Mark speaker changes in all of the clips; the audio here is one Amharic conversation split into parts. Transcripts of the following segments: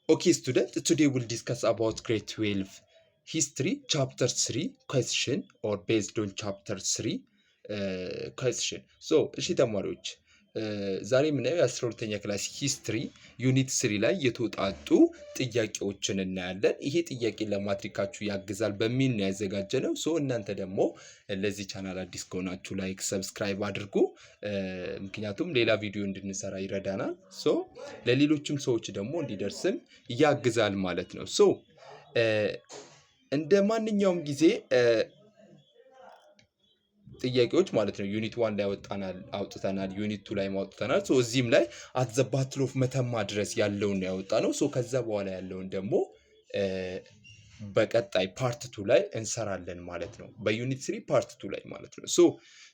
Speaker 1: Okay, student, today we'll discuss about grade 12 history, chapter 3 question or based on chapter 3 question. So, እሺ ተማሪዎች ዛሬ የምናየው የ12ኛ ክላስ ሂስትሪ ዩኒት 3 ላይ የተውጣጡ ጥያቄዎችን እናያለን። ይሄ ጥያቄ ለማትሪካችሁ ያግዛል በሚል ነው ያዘጋጀነው። ሶ እናንተ ደግሞ ለዚህ ቻናል አዲስ ከሆናችሁ ላይክ፣ ሰብስክራይብ አድርጉ። ምክንያቱም ሌላ ቪዲዮ እንድንሰራ ይረዳናል። ሶ ለሌሎችም ሰዎች ደግሞ እንዲደርስም ያግዛል ማለት ነው። ሶ እንደ ማንኛውም ጊዜ ጥያቄዎች ማለት ነው ዩኒት 1 ላይ አውጥተናል፣ ዩኒት 2 ላይ አውጥተናል። ሶ እዚህም ላይ አት ዘ ባትል ኦፍ መተማ ድረስ ያለውን ያወጣነው። ሶ ከዛ በኋላ ያለውን ደግሞ በቀጣይ ፓርት 2 ላይ እንሰራለን ማለት ነው። በዩኒት 3 ፓርት 2 ላይ ማለት ነው። ሶ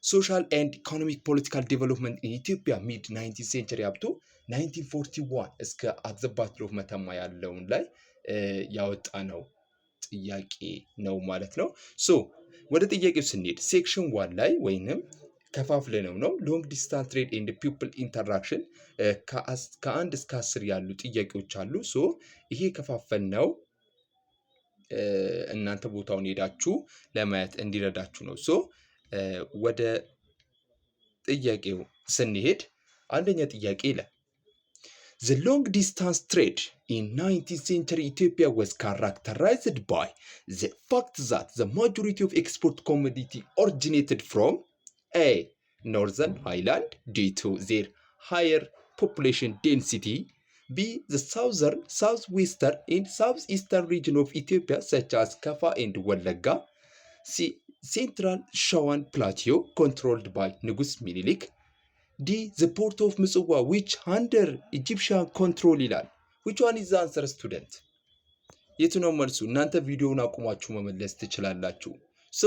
Speaker 1: ሶሻል ኤንድ ኢኮኖሚክ ፖለቲካል ዴቨሎፕመንት ኢን ኢትዮጵያ ሚድ 19th ሴንቸሪ አፕ ቱ 1941 እስከ አት ዘ ባትል ኦፍ መተማ ያለውን ላይ ያወጣነው ጥያቄ ነው ማለት ነው። ሶ ወደ ጥያቄው ስንሄድ ሴክሽን 1 ላይ ወይንም ከፋፍለነው ነው ሎንግ ዲስታንስ ትሬድ ኤንድ ፒፕል ኢንተራክሽን ከ1 እስከ 10 ያሉ ጥያቄዎች አሉ። ሶ ይሄ ከፋፈልነው እናንተ ቦታውን ሄዳችሁ ለማየት እንዲረዳችሁ ነው። ሶ ወደ ጥያቄው ስንሄድ አንደኛ ጥያቄ ይላል The long distance trade in 19th century Ethiopia was characterized by the fact that the majority of export commodity originated from A. Northern Highland due to their higher population density, B. The southern, southwestern and southeastern region of Ethiopia such as Kaffa and Wallagga, C. Central Shawan Plateau controlled by Nugus Minilik, D. The port of Mitswa which under Egyptian control ይላል። Which one is the answer student? የቱ ነው መልሱ? እናንተ ቪዲዮውን አቁማችሁ መመለስ ትችላላችሁ። ሶ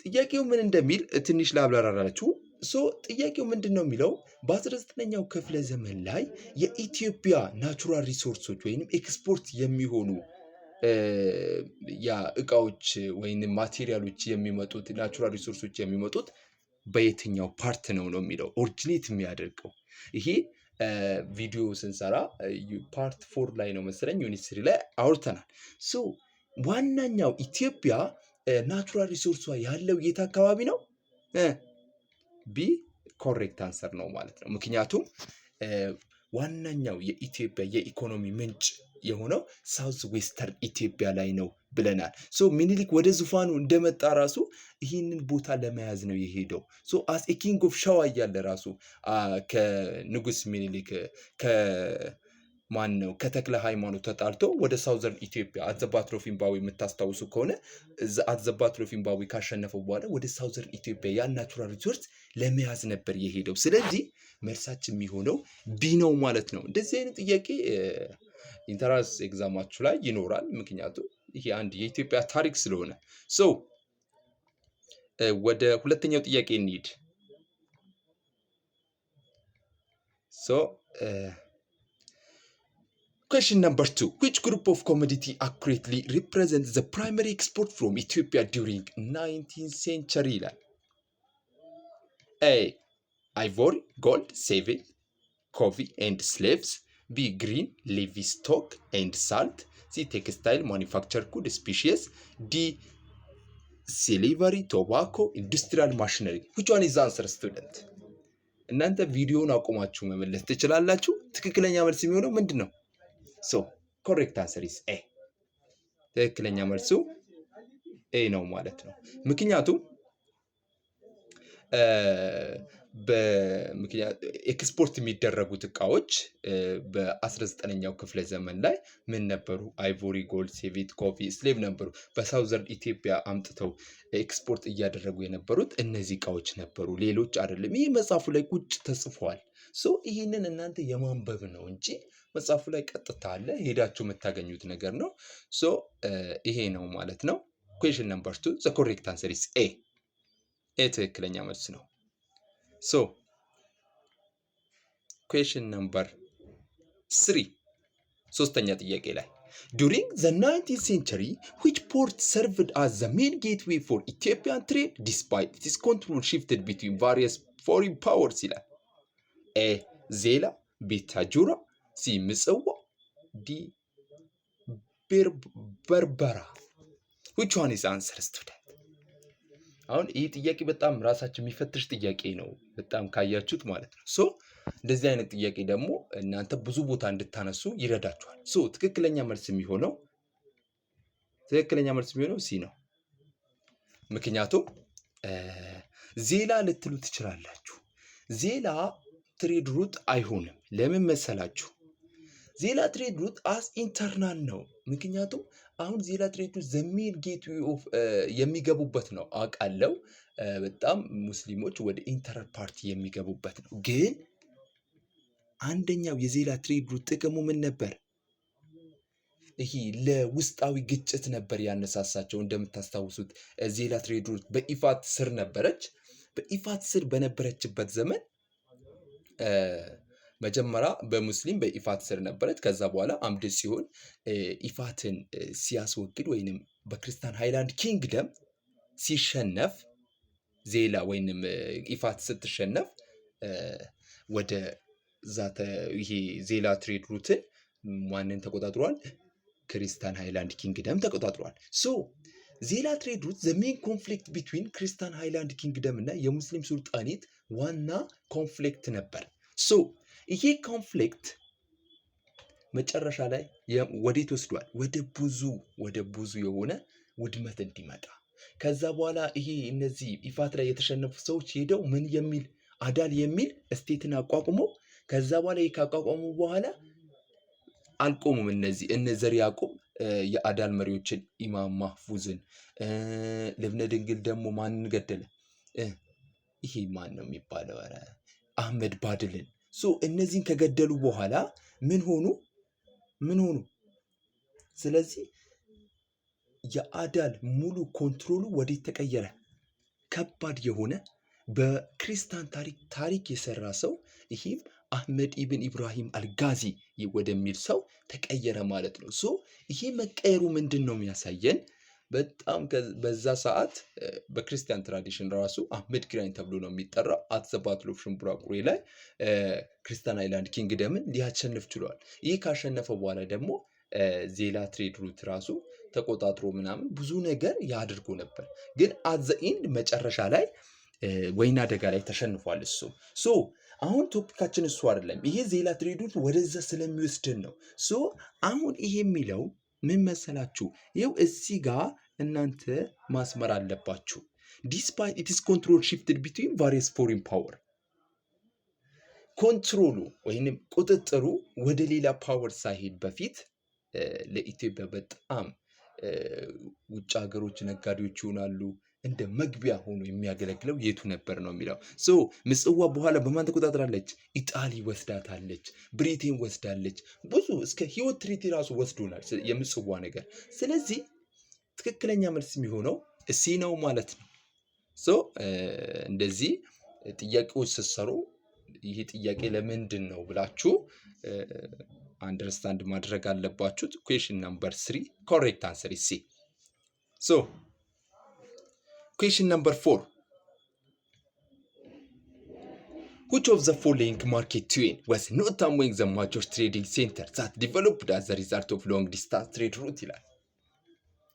Speaker 1: ጥያቄው ምን እንደሚል ትንሽ ላብራራላችሁ። ሶ ጥያቄው ምንድነው የሚለው በ19ኛው ክፍለ ዘመን ላይ የኢትዮጵያ ናቹራል ሪሶርሶች ወይንም ኤክስፖርት የሚሆኑ ያ እቃዎች ወይንም ማቴሪያሎች የሚመጡት ናቹራል ሪሶርሶች የሚመጡት በየትኛው ፓርት ነው የሚለው ኦሪጂኔት የሚያደርገው። ይሄ ቪዲዮ ስንሰራ ፓርት 4 ላይ ነው መሰለኝ ዩኒት 3 ላይ አውርተናል። ሶ ዋናኛው ኢትዮጵያ ናቹራል ሪሶርሷ ያለው የት አካባቢ ነው? ቢ ኮሬክት አንሰር ነው ማለት ነው። ምክንያቱም ዋናኛው የኢትዮጵያ የኢኮኖሚ ምንጭ የሆነው ሳውዝ ዌስተርን ኢትዮጵያ ላይ ነው ብለናል። ሶ ሚኒሊክ ወደ ዙፋኑ እንደመጣ ራሱ ይህንን ቦታ ለመያዝ ነው የሄደው። ሶ አስ ኤ ኪንግ ኦፍ ሸዋ እያለ ራሱ ከንጉስ ሚኒሊክ ከተክለ ሃይማኖት ተጣልቶ ወደ ሳውዘርን ኢትዮጵያ አት ዘ ባትል ኦፍ ኢምባዊ የምታስታውሱ ከሆነ አት ዘ ባትል ኦፍ ኢምባዊ ካሸነፈው በኋላ ወደ ሳውዘርን ኢትዮጵያ ያን ናቹራል ሪሶርስ ለመያዝ ነበር የሄደው። ስለዚህ መልሳችን የሚሆነው ቢ ነው ማለት ነው። እንደዚህ አይነት ጥያቄ ኢንተራንስ ኤግዛማችሁ ላይ ይኖራል። ምክንያቱም ይሄ አንድ የኢትዮጵያ ታሪክ ስለሆነ። ሶ ወደ ሁለተኛው ጥያቄ እንሂድ። ሶ question number 2 which group of commodity accurately represents the primary export from Ethiopia during 19th century ይላል። A. ivory, gold, savage, coffee and slaves, B. green, livestock and salt, C. textile, manufacture good species, D. silvery, tobacco, industrial machinery. Which one is the answer student? እናንተ ቪዲዮውን አቁማችሁ መመለስ ትችላላችሁ። ትክክለኛ መልስ የሚሆነው ምንድነው? ሶ ኮሬክት አንሰር ኢዝ ኤ። ትክክለኛ መልሱ ኤ ነው ማለት ነው። ምክንያቱም ኤክስፖርት የሚደረጉት እቃዎች በ19ኛው ክፍለ ዘመን ላይ ምን ነበሩ? አይቮሪ፣ ጎልድ፣ ሴቪት፣ ኮፊ፣ ስሌቭ ነበሩ። በሳውዘርን ኢትዮጵያ አምጥተው ኤክስፖርት እያደረጉ የነበሩት እነዚህ እቃዎች ነበሩ፣ ሌሎች አይደለም። ይህ መጽሐፉ ላይ ቁጭ ተጽፏል። ሶ ይህንን እናንተ የማንበብ ነው እንጂ መጽሐፉ ላይ ቀጥታ አለ፣ ሄዳችሁ የምታገኙት ነገር ነው። ሶ ይሄ ነው ማለት ነው። ኩዌሽን ነምበር 2 ዘ ኮሬክት አንሰር ኢዝ ኤ። ኤ ትክክለኛ መልስ ነው። ሶ ኩዌሽን ነምበር 3 ሶስተኛ ጥያቄ ላይ during the 19th century which port served as the main gateway for Ethiopian trade despite its control shifted between various foreign powers ይላል። A. ዜላ፣ B. ታጁራ፣ ሲ ምጽዋ፣ ዲ በርበራ። which one is answer student? አሁን ይህ ጥያቄ በጣም ራሳችን የሚፈትሽ ጥያቄ ነው፣ በጣም ካያችሁት ማለት ነው። ሶ እንደዚህ አይነት ጥያቄ ደግሞ እናንተ ብዙ ቦታ እንድታነሱ ይረዳችኋል። ሶ ትክክለኛ መልስ የሚሆነው ሲ ነው። ምክንያቱም ዜላ ልትሉ ትችላላችሁ። ዜላ ትሬድ ሩት አይሆንም። ለምን መሰላችሁ? ዜላ ትሬድ ሩት አስ ኢንተርናል ነው። ምክንያቱም አሁን ዜላ ትሬድ ሩት ዘሜን ጌትዌይ ኦፍ የሚገቡበት ነው አውቃለሁ። በጣም ሙስሊሞች ወደ ኢንተር ፓርቲ የሚገቡበት ነው። ግን አንደኛው የዜላ ትሬድ ሩት ጥቅሙ ምን ነበር? ይሄ ለውስጣዊ ግጭት ነበር ያነሳሳቸው። እንደምታስታውሱት ዜላ ትሬድ ሩት በኢፋት ስር ነበረች። በኢፋት ስር በነበረችበት ዘመን መጀመሪያ በሙስሊም በኢፋት ስር ነበረች። ከዛ በኋላ አምድ ሲሆን ኢፋትን ሲያስወግድ ወይንም በክርስቲያን ሃይላንድ ኪንግደም ሲሸነፍ ዜላ ወይንም ኢፋት ስትሸነፍ ወደ ዛተ ይሄ ዜላ ትሬድ ሩትን ማንን ተቆጣጥሯል? ክርስቲያን ሃይላንድ ኪንግደም ተቆጣጥሯል። ሶ ዜላ ትሬድ ሩት ዘ ሜን ኮንፍሊክት ቢትዊን ክርስቲያን ሃይላንድ ኪንግደም እና የሙስሊም ሱልጣኔት ዋና ኮንፍሊክት ነበር። ሶ ይሄ ኮንፍሊክት መጨረሻ ላይ ወዴት ወስዷል? ወደ ብዙ የሆነ ውድመት እንዲመጣ። ከዛ በኋላ ይሄ እነዚህ ኢፋት ላይ የተሸነፉ ሰዎች ሄደው ምን የሚል አዳል የሚል ስቴትን አቋቁሞ ከዛ በኋላ ይሄ ካቋቋሙ በኋላ አልቆሙም። እነ ዘር ያዕቆብ የአዳል መሪዎችን ኢማም ማህፉዝን፣ ልብነ ድንግል ደግሞ ማንን ገደለ? ይሄ ማን ነው የሚባለው? አህመድ ባድልን። ሶ እነዚህን ከገደሉ በኋላ ምን ሆኑ? ስለዚህ የአዳል ሙሉ ኮንትሮሉ ወዴት ተቀየረ? ከባድ የሆነ በክርስቲያን ታሪክ የሰራ ሰው ይህም አህመድ ኢብን ኢብራሂም አልጋዚ ወደሚል ሰው ተቀየረ ማለት ነው። ሶ ይሄ መቀየሩ ምንድን ነው የሚያሳየን? በጣም በዛ ሰዓት በክርስቲያን ትራዲሽን ራሱ አህመድ ግራኝ ተብሎ ነው የሚጠራው። አት ዘ ባትል ኦፍ ሽምብራ ቁሬ ላይ ክርስቲያን ሃይላንድ ኪንግደምን ሊያሸንፍ ችሏል። ይህ ካሸነፈ በኋላ ደግሞ ዜላ ትሬድ ሩት ራሱ ተቆጣጥሮ ምናምን ብዙ ነገር ያድርጎ ነበር። ግን አት ዘ ኢንድ መጨረሻ ላይ ወይና አደጋ ላይ ተሸንፏል እሱ። ሶ አሁን ቶፒካችን እሱ አይደለም። ይሄ ዜላ ትሬድ ሩት ወደዛ ስለሚወስድን ነው። ሶ አሁን ይሄ የሚለው ምን መሰላችሁ? ይኸው እዚህ ጋር እናንተ ማስመር አለባችሁ። ዲስፓይት ኢትስ ኮንትሮል ሽፍትድ ቢትዊን ቫሪየስ ፎሪን ፓወር፣ ኮንትሮሉ ወይንም ቁጥጥሩ ወደ ሌላ ፓወር ሳይሄድ በፊት ለኢትዮጵያ በጣም ውጭ ሀገሮች ነጋዴዎች ይሆናሉ እንደ መግቢያ ሆኖ የሚያገለግለው የቱ ነበር ነው የሚለው። ሶ ምጽዋ በኋላ በማን ተቆጣጥራለች? ኢጣሊ ወስዳታለች፣ ብሪቴን ወስዳለች። ብዙ እስከ ህይወት ትሪቲ ራሱ ወስዶናል የምጽዋ ነገር። ስለዚህ ትክክለኛ መልስ የሚሆነው እሲ ነው ማለት ነው። ሶ እንደዚህ ጥያቄዎች ስትሰሩ ይህ ጥያቄ ለምንድን ነው ብላችሁ አንደርስታንድ ማድረግ አለባችሁ። ኩዌሽን ነምበር 3 ኮሬክት አንሰር is C። ሶ question number 4. Which of the following market chain was not among the major trading centers that developed as a result of long distance trade route ይላል።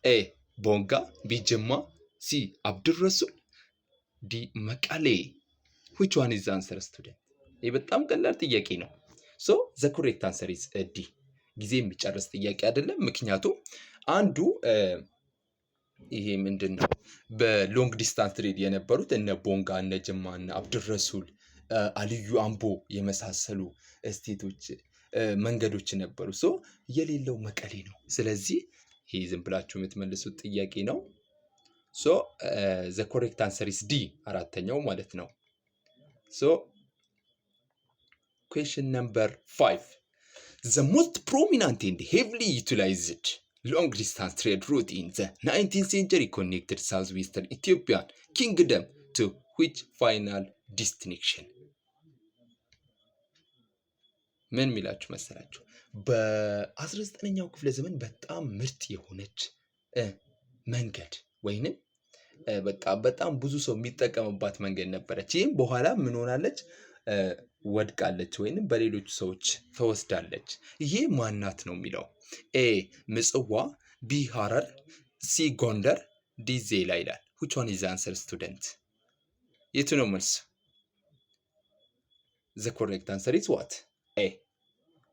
Speaker 1: A. ቦንጋ፣ B. ጅማ፣ C. አብዱረሱል፣ D. መቀሌ። which one is the answer student? ይህ በጣም ቀላል ጥያቄ ነው። so the correct answer is D። ጊዜ የሚጨርስ ጥያቄ አይደለም። ምክንያቱም አንዱ ይሄ ምንድን ነው በሎንግ ዲስታንስ ትሬድ የነበሩት እነ ቦንጋ፣ እነ ጅማ፣ እነ አብዱረሱል፣ አልዩ አምቦ የመሳሰሉ ስቴቶች መንገዶች ነበሩ። ሶ የሌለው መቀሌ ነው። ስለዚህ ይሄ ዝም ብላችሁ የምትመልሱት ጥያቄ ነው። ሶ ዘ ኮሬክት አንሰር ኢስ ዲ፣ አራተኛው ማለት ነው። ሶ ኩዌሽን ነምበር 5 the most prominent and heavily utilized long distance trade route in the 19th century connected southwestern Ethiopian kingdom to which final destination? ምን ሚላችሁ መሰላችሁ? በ19ኛው ክፍለ ዘመን በጣም ምርጥ የሆነች መንገድ ወይንም በጣም ብዙ ሰው የሚጠቀምባት መንገድ ነበረች። ይህም በኋላ ምን ሆናለች? ወድቃለች ወይንም በሌሎች ሰዎች ተወስዳለች። ይሄ ማናት ነው የሚለው። ኤ ምጽዋ፣ ቢ ሐረር፣ ሲ ጎንደር፣ ዲ ዜላ ይላል። which one is the answer student? የቱ ነው መልስ? the correct answer is what? ኤ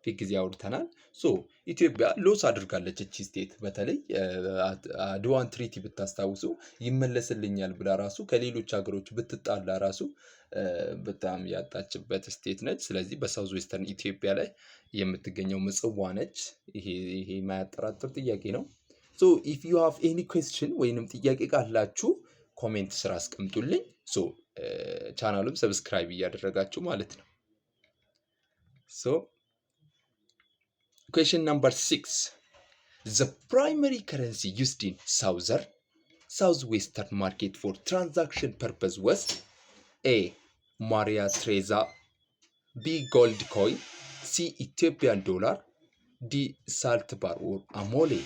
Speaker 1: ፊት ጊዜ አውርተናል። ሶ ኢትዮጵያ ሎስ አድርጋለች እቺ ስቴት። በተለይ አድዋን ትሪቲ ብታስታውሱ ይመለስልኛል ብላ ራሱ ከሌሎች ሀገሮች ብትጣላ ራሱ በጣም ያጣችበት ስቴት ነች። ስለዚህ በሳውዝ ዌስተርን ኢትዮጵያ ላይ የምትገኘው ምጽዋ ነች። ይሄ የማያጠራጥር ጥያቄ ነው። ሶ ኢፍ ዩ ሃቭ ኤኒ ኩዌስችን ወይንም ጥያቄ ካላችሁ ኮሜንት ስራ አስቀምጡልኝ። ሶ ቻናሉም ሰብስክራይብ እያደረጋችሁ ማለት ነው። ሶ question number 6. The primary currency used in southwestern market for transaction purpose was A. Maria Theresa, B. Gold coin, C. Ethiopian dollar, D. Salt bar or amole.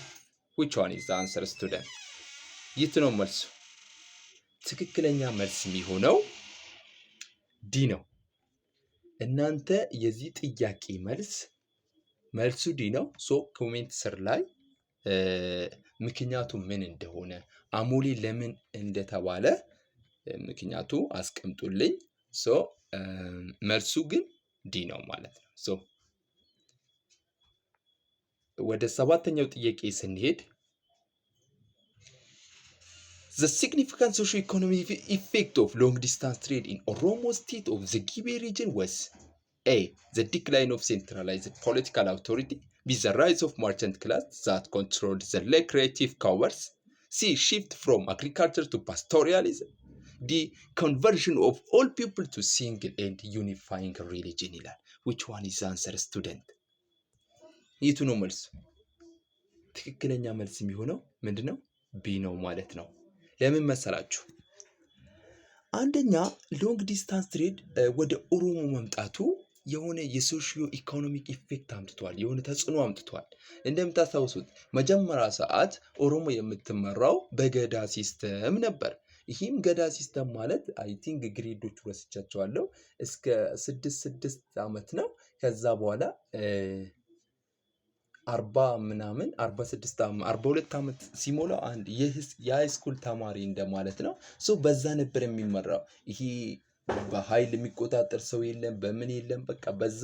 Speaker 1: Which one is the answer student? የት ነው መልሱ? ትክክለኛ መልስ የሚሆነው ዲ ነው። እናንተ የዚህ ጥያቄ መልሱ ዲ ነው። ሶ ኮሜንት ስር ላይ ምክንያቱ ምን እንደሆነ አሞሌ ለምን እንደተባለ ምክንያቱ አስቀምጡልኝ። ሶ መልሱ ግን ዲ ነው ማለት ነው። ሶ ወደ ሰባተኛው ጥያቄ ስንሄድ the significant socio-economic effect of long distance trade in Oromo state of the Gibe region was A. The decline of centralized political authority, B. The rise of merchant class that controlled the lucrative commerce, C. Shift from agriculture to pastoralism, D. Conversion of all people to single and unifying religion ይላል። which one is the answer student? የቱ ነው መልሱ? ትክክለኛ መልስ የሚሆነው ምንድነው? ቢ ነው ማለት ነው። ለምን መሰላችሁ? አንደኛ ሎንግ ዲስታንስ ትሬድ ወደ ኦሮሞ መምጣቱ የሆነ የሶሺዮ ኢኮኖሚክ ኢፌክት አምጥቷል፣ የሆነ ተጽዕኖ አምጥቷል። እንደምታስታውሱት መጀመሪያ ሰዓት ኦሮሞ የምትመራው በገዳ ሲስተም ነበር። ይህም ገዳ ሲስተም ማለት አይ ቲንክ ግሬዶቹ ረስቻቸዋለሁ እስከ 6 ዓመት ነው። ከዛ በኋላ 42 ዓመት ሲሞላው አንድ የሃይስኩል ተማሪ እንደማለት ነው። ሶ በዛ ነበር የሚመራው። ይሄ በኃይል የሚቆጣጠር ሰው የለም፣ በምን የለም። በቃ በዛ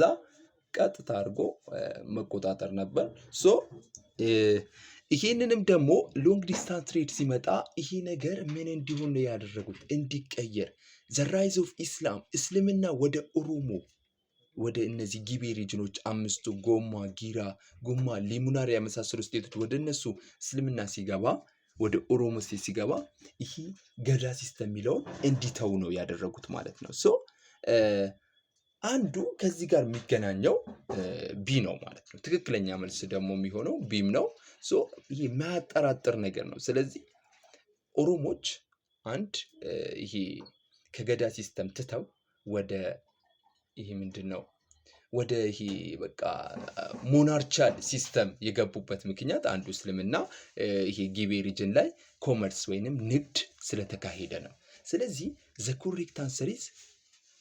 Speaker 1: ቀጥታ አድርጎ መቆጣጠር ነበር። ሶ ይሄንንም ደግሞ ሎንግ ዲስታንስ ትሬድ ሲመጣ ይሄ ነገር ምን እንዲሆን ነው ያደረጉት? እንዲቀየር ዘ ራይዝ ኦፍ ኢስላም እስልምና ወደ ኦሮሞ ወደ እነዚህ ጊቤ ሪጅኖች አምስቱ ጎማ፣ ጊራ፣ ጉማ፣ ሊሙናሪ የመሳሰሉ ስቴቶች ወደ እነሱ እስልምና ሲገባ ወደ ኦሮሞ ስቴት ሲገባ ይሄ ገዳ ሲስተም የሚለውን እንዲተው ነው ያደረጉት ማለት ነው። ሶ አንዱ ከዚህ ጋር የሚገናኘው ቢ ነው ማለት ነው። ትክክለኛ መልስ ደግሞ የሚሆነው ቢም ነው። ሶ ይሄ የማያጠራጥር ነገር ነው። ስለዚህ ኦሮሞች አንድ ይሄ ከገዳ ሲስተም ትተው ወደ ይሄ ምንድነው ወደ ይሄ በቃ ሞናርቻል ሲስተም የገቡበት ምክንያት አንዱ እስልምና ይሄ ጊቤ ሪጅን ላይ ኮመርስ ወይንም ንግድ ስለተካሄደ ነው። ስለዚህ ዘ ኮሬክት አንሰር ኢዝ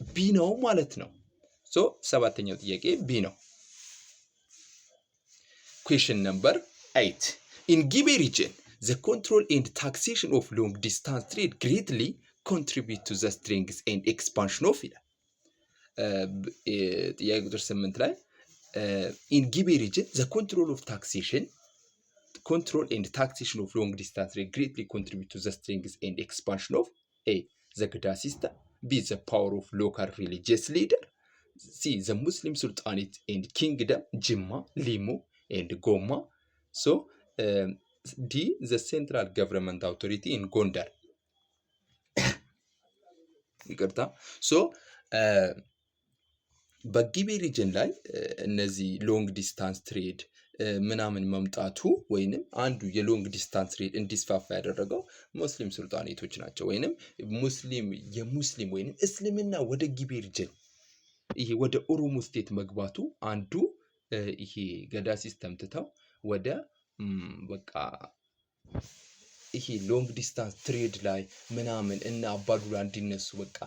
Speaker 1: ቢ ነው ማለት ነው። ሶ ሰባተኛው ጥያቄ ቢ ነው። ኩዌስችን ነምበር 8 ኢን ጊቤ ሪጅን ዘ ኮንትሮል ኤንድ ታክሴሽን ኦፍ ሎንግ ዲስታንስ ትሬድ ግሬትሊ ኮንትሪቢዩት ቱ ዘ ስትሬንግዝ ኤንድ ኤክስፓንሽን ኦፍ ይላል። ጥያቄ ቁጥር 8 ላይ ኢን ጊቤ ሪጅን ዘ ኮንትሮል ኤንድ ታክሴሽን ኦፍ ሎንግ ዲስታንስ ትሬድ ግሬትሊ ኮንትሪቢዩት ቱ ዘ ስትሬንግዝ ኤንድ ኤክስፓንሽን ኦፍ ኤ ዘ ገዳ ሲስተም፣ ቢ ዘ ፓወር ኦፍ ሎካል ሪሊጂየስ ሊደር፣ ሲ ዘ ሙስሊም ሱልጣኔት ኤንድ ኪንግደም ጅማ፣ ሊሙ ኤንድ ጎማ፣ ሶ ዲ ዘ ሴንትራል ገቨርንመንት አውቶሪቲ ኢን ጎንደር። ይቅርታ። ሶ በጊቤ ሪጅን ላይ እነዚህ ሎንግ ዲስታንስ ትሬድ ምናምን መምጣቱ ወይንም አንዱ የሎንግ ዲስታንስ ትሬድ እንዲስፋፋ ያደረገው ሙስሊም ሱልጣኔቶች ናቸው። ወይንም የሙስሊም ወይንም እስልምና ወደ ጊቤ ሪጅን ይሄ ወደ ኦሮሞ ስቴት መግባቱ አንዱ ይሄ ገዳ ሲስተም ትተው ወደ በቃ ይሄ ሎንግ ዲስታንስ ትሬድ ላይ ምናምን እና አባዱላ እንዲነሱ በቃ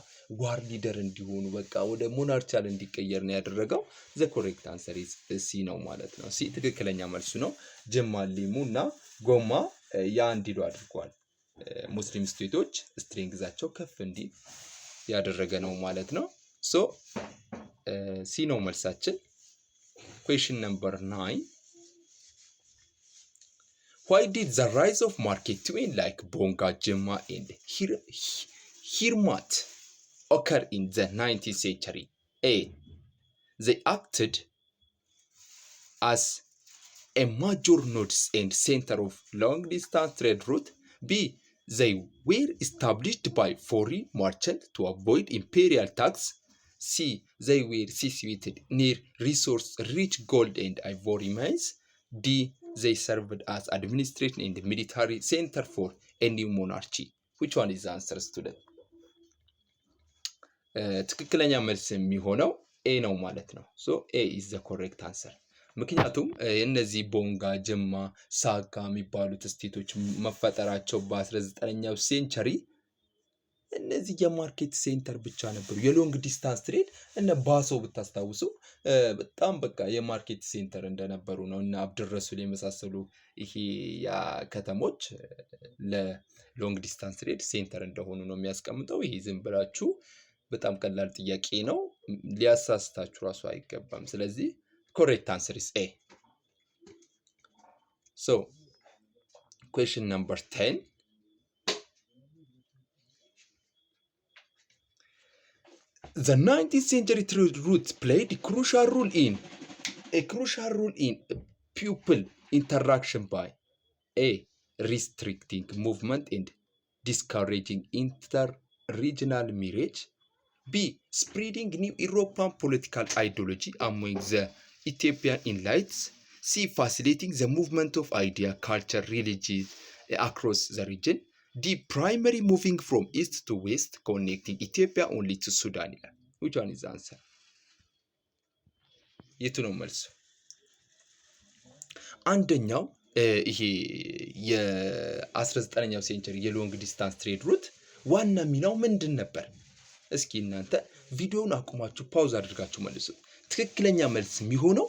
Speaker 1: ዋር ሊደር እንዲሆኑ በቃ ወደ ሞናርቻል እንዲቀየር ነው ያደረገው። ዘ ኮሬክት አንሰር ኢዝ ሲ ነው ማለት ነው። ሲ ትክክለኛ መልሱ ነው። ጅማ ሊሙ እና ጎማ ያ እንዲሉ አድርጓል። ሙስሊም ስቴቶች ስትሬንግዛቸው ከፍ እንዲል ያደረገ ነው ማለት ነው። ሶ ሲ ነው መልሳችን። ኩዌሽን ነምበር 9 why did the rise of market twin like Bonga, Jimma and Hirmat occur in the 19th century? A. They acted as a major node and center of long-distance trade route. B. They were established by foreign merchants to avoid imperial tax. C. They were situated near resource-rich gold and ivory mines. D. They served as administration and military center for a new monarchy. Which one is the answer, student? ትክክለኛ መልስ የሚሆነው ኤ ነው ማለት ነው። ሶ ኤ is the correct answer። ምክንያቱም እነዚህ ቦንጋ፣ ጅማ፣ ሳጋ የሚባሉት ስቴቶች መፈጠራቸው በ19ኛው ሴንቸሪ እነዚህ የማርኬት ሴንተር ብቻ ነበሩ። የሎንግ ዲስታንስ ትሬድ እነ ባሶ ብታስታውሱ በጣም በቃ የማርኬት ሴንተር እንደነበሩ ነው። እና አብድረሱል የመሳሰሉ ይሄ ያ ከተሞች ለሎንግ ዲስታንስ ትሬድ ሴንተር እንደሆኑ ነው የሚያስቀምጠው። ይሄ ዝም ብላችሁ በጣም ቀላል ጥያቄ ነው፣ ሊያሳስታችሁ ራሱ አይገባም። ስለዚህ correct answer is A. So question number 10. The 19th century trade routes played a crucial role in pupil interaction by A. restricting movement and discouraging inter-regional marriage. B. spreading new European political ideology among the Ethiopian elites. C. facilitating the movement of idea, culture, religion across the region. D. primary moving from east to west, connecting Ethiopia only to Sudan. Which one is the answer? የቱ ነው መልሱ? አንደኛው ይሄ የ19ኛው ሴንቸሪ የሎንግ ዲስታንስ ትሬድ ሩት ዋና ሚናው ምንድን ነበር? እስኪ እናንተ ቪዲዮውን አቁማችሁ ፓውዝ አድርጋችሁ መልሱ። ትክክለኛ መልስ የሚሆነው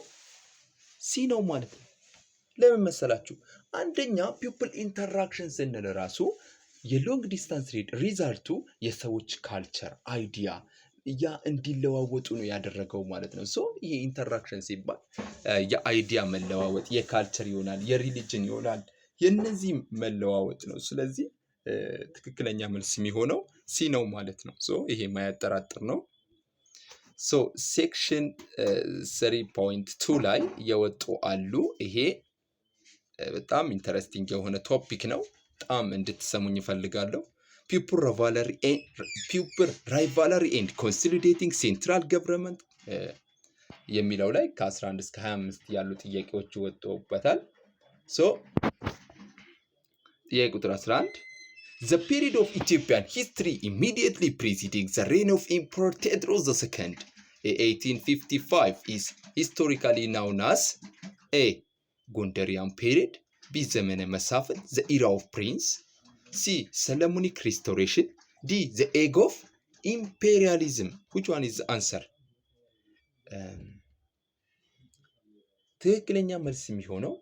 Speaker 1: ሲ ነው ማለት ነው። ለምን መሰላችሁ? አንደኛ ፒፕል ኢንተራክሽን ስንል ራሱ የሎንግ ዲስታንስ ትሬድ ሪዛልቱ የሰዎች ካልቸር አይዲያ ያ እንዲለዋወጡ ነው ያደረገው ማለት ነው። ሶ ይሄ ኢንተራክሽን ሲባል የአይዲያ መለዋወጥ፣ የካልቸር ይሆናል፣ የሪሊጅን ይሆናል፣ የነዚህ መለዋወጥ ነው። ስለዚህ ትክክለኛ መልስ የሚሆነው ሲ ነው ማለት ነው። ሶ ይሄ ማያጠራጥር ነው። ሶ ሴክሽን 3.2 ላይ የወጡ አሉ። ይሄ በጣም ኢንተረስቲንግ የሆነ ቶፒክ ነው። በጣም እንድትሰሙኝ እፈልጋለሁ። ፒውፕል ራይቫለሪ ኤንድ ኮንሶሊዴቲንግ ሴንትራል ገቨርንመንት የሚለው ላይ ከ11 እስከ 25 ያሉ ጥያቄዎች ይወጡበታል። ሶ ጥያቄ ቁጥር 11 The period of Ethiopian history immediately preceding the reign of Emperor Tewodros II, 1855, is historically known as A. Gondarian period, B. ዘመነ መሳፍንት, the era of prince, C. Solomonic restoration, D. the age of imperialism. Which one is the answer? ትክክለኛ መልስ የሚሆነው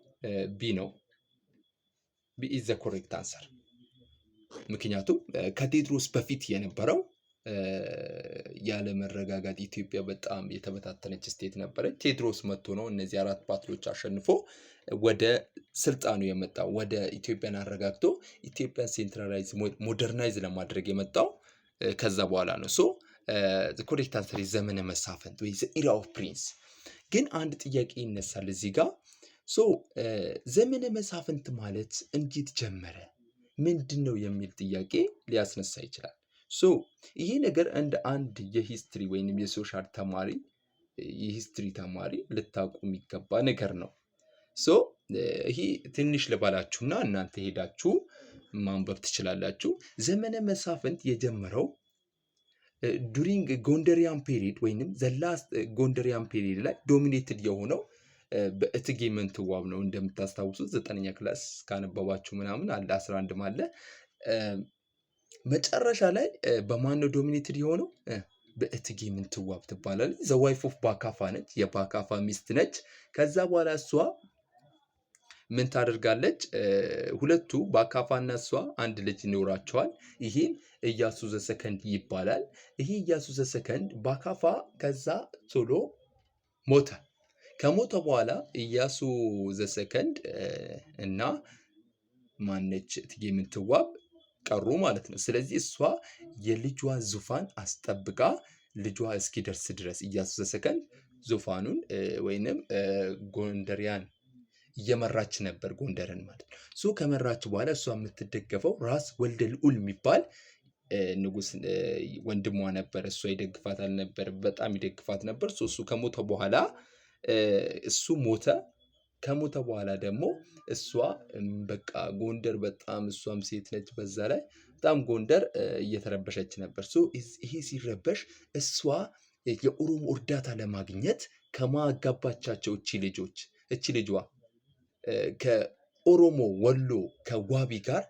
Speaker 1: ቢ ነው። B is the correct answer. ምክንያቱም ከቴዎድሮስ በፊት የነበረው ያለ መረጋጋት ኢትዮጵያ በጣም የተበታተነች ስቴት ነበረች። ቴዎድሮስ መጥቶ ነው እነዚህ አራት ባትሎች አሸንፎ ወደ ስልጣኑ የመጣው፣ ወደ ኢትዮጵያን አረጋግቶ ኢትዮጵያን ሴንትራላይዝ ሞደርናይዝ ለማድረግ የመጣው ከዛ በኋላ ነው። ሶ ኮሬክት አንሰር ዘመነ መሳፍንት ወይ ኢራ ኦፍ ፕሪንስ። ግን አንድ ጥያቄ ይነሳል እዚህ ጋር። ሶ ዘመነ መሳፍንት ማለት እንዴት ጀመረ ምንድን ነው የሚል ጥያቄ ሊያስነሳ ይችላል። ሶ ይሄ ነገር እንደ አንድ የሂስትሪ ወይንም የሶሻል ተማሪ የሂስትሪ ተማሪ ልታውቁ የሚገባ ነገር ነው። ሶ ይሄ ትንሽ ልባላችሁና እናንተ ሄዳችሁ ማንበብ ትችላላችሁ። ዘመነ መሳፍንት የጀመረው ዱሪንግ ጎንደሪያን ፔሪድ ወይንም ዘ ላስት ጎንደሪያን ፔሪድ ላይ ዶሚኔትድ የሆነው በእቴጌ ምንትዋብ ነው እንደምታስታውሱት 9ኛ ክላስ ካነበባችሁ ምናምን አለ 11 አለ። መጨረሻ ላይ በማን ነው ዶሚኔትድ የሆነው? በእቴጌ ምንትዋብ ትባላለች። ዘ ዋይፍ ኦፍ ባካፋ ነች፣ የባካፋ ሚስት ነች። ከዛ በኋላ እሷ ምን ታደርጋለች? ሁለቱ ባካፋና እሷ አንድ ልጅ ይኖራቸዋል። ይሄም ኢያሱ ዘሰከንድ ይባላል። ይሄ ኢያሱ ዘሰከንድ ባካፋ ከዛ ቶሎ ሞተ። ከሞተ በኋላ ኢያሱ ዘሰከንድ እና ማነች እቴጌ ምንትዋብ ቀሩ ማለት ነው። ስለዚህ እሷ የልጇ ዙፋን አስጠብቃ ልጇ እስኪደርስ ድረስ ኢያሱ ዘሰከንድ ዙፋኑን ወይንም ጎንደሪያን እየመራች ነበር፣ ጎንደርን ማለት ነው። ሶ ከመራች በኋላ እሷ የምትደገፈው ራስ ወልደ ልዑል የሚባል ንጉስ ወንድሟ ነበር። እሷ ይደግፋታል ነበር፣ በጣም ይደግፋት ነበር። ሶ እሱ ከሞተ በኋላ እሱ ሞተ። ከሞተ በኋላ ደግሞ እሷ በቃ ጎንደር በጣም እሷም ሴት ነች፣ በዛ ላይ በጣም ጎንደር እየተረበሸች ነበር። ሶ ይሄ ሲረበሽ እሷ የኦሮሞ እርዳታ ለማግኘት ከማጋባቻቸው እቺ ልጇ ከኦሮሞ ወሎ ከዋቢ ጋር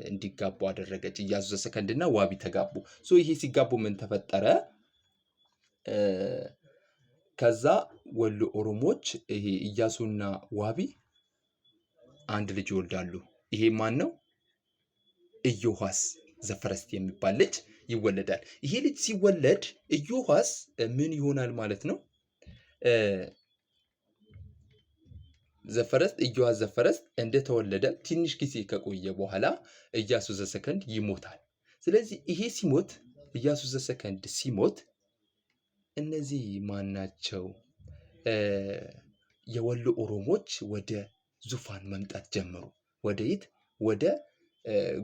Speaker 1: እንዲጋቡ አደረገች። ኢያሱ ዘሰከንድና ዋቢ ተጋቡ። ሶ ይሄ ሲጋቡ ምን ተፈጠረ? ከዛ ወሎ ኦሮሞች ይሄ ኢያሱና ዋቢ አንድ ልጅ ይወልዳሉ። ይሄ ማን ነው? ኢዮሐስ ዘፈረስት የሚባል ልጅ ይወለዳል። ይሄ ልጅ ሲወለድ ኢዮሐስ ምን ይሆናል ማለት ነው? ኢዮሐስ ዘፈረስት እንደተወለደ ትንሽ ጊዜ ከቆየ በኋላ ኢያሱ ዘሰከንድ ይሞታል። ስለዚህ ይሄ ሲሞት ኢያሱ ዘሰከንድ ሲሞት እነዚህ ማናቸው የወሎ ኦሮሞች ወደ ዙፋን መምጣት ጀመሩ። ወደየት? ወደ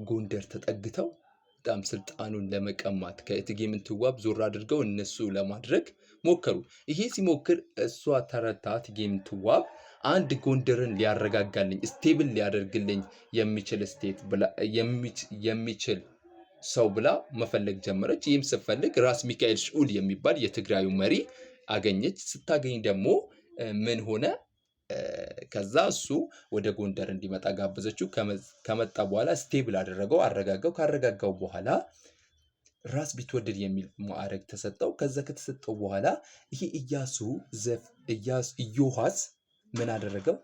Speaker 1: ጎንደር ተጠግተው በጣም ስልጣኑን ለመቀማት ከእቴጌ ምንትዋብ ዞር አድርገው እነሱ ለማድረግ ሞከሩ። ይሄ ሲሞክር እሷ ተረታ። እቴጌ ምንትዋብ አንድ ጎንደርን ሊያረጋጋልኝ ስቴብል ሊያደርግልኝ የሚችል ሰው ብላ መፈለግ ጀመረች። ይህም ስትፈልግ ራስ ሚካኤል ሽዑል የሚባል የትግራዩ መሪ አገኘች። ስታገኝ ደግሞ ምን ሆነ? ከዛ እሱ ወደ ጎንደር እንዲመጣ ጋበዘችው። ከመጣ በኋላ ስቴብል አረጋጋው። ካረጋጋው በኋላ ራስ ቢትወደድ የሚል ማዕረግ ተሰጠው። ከዛ ከተሰጠው በኋላ ይሄ ኢዮሐስ ምን አደረገው?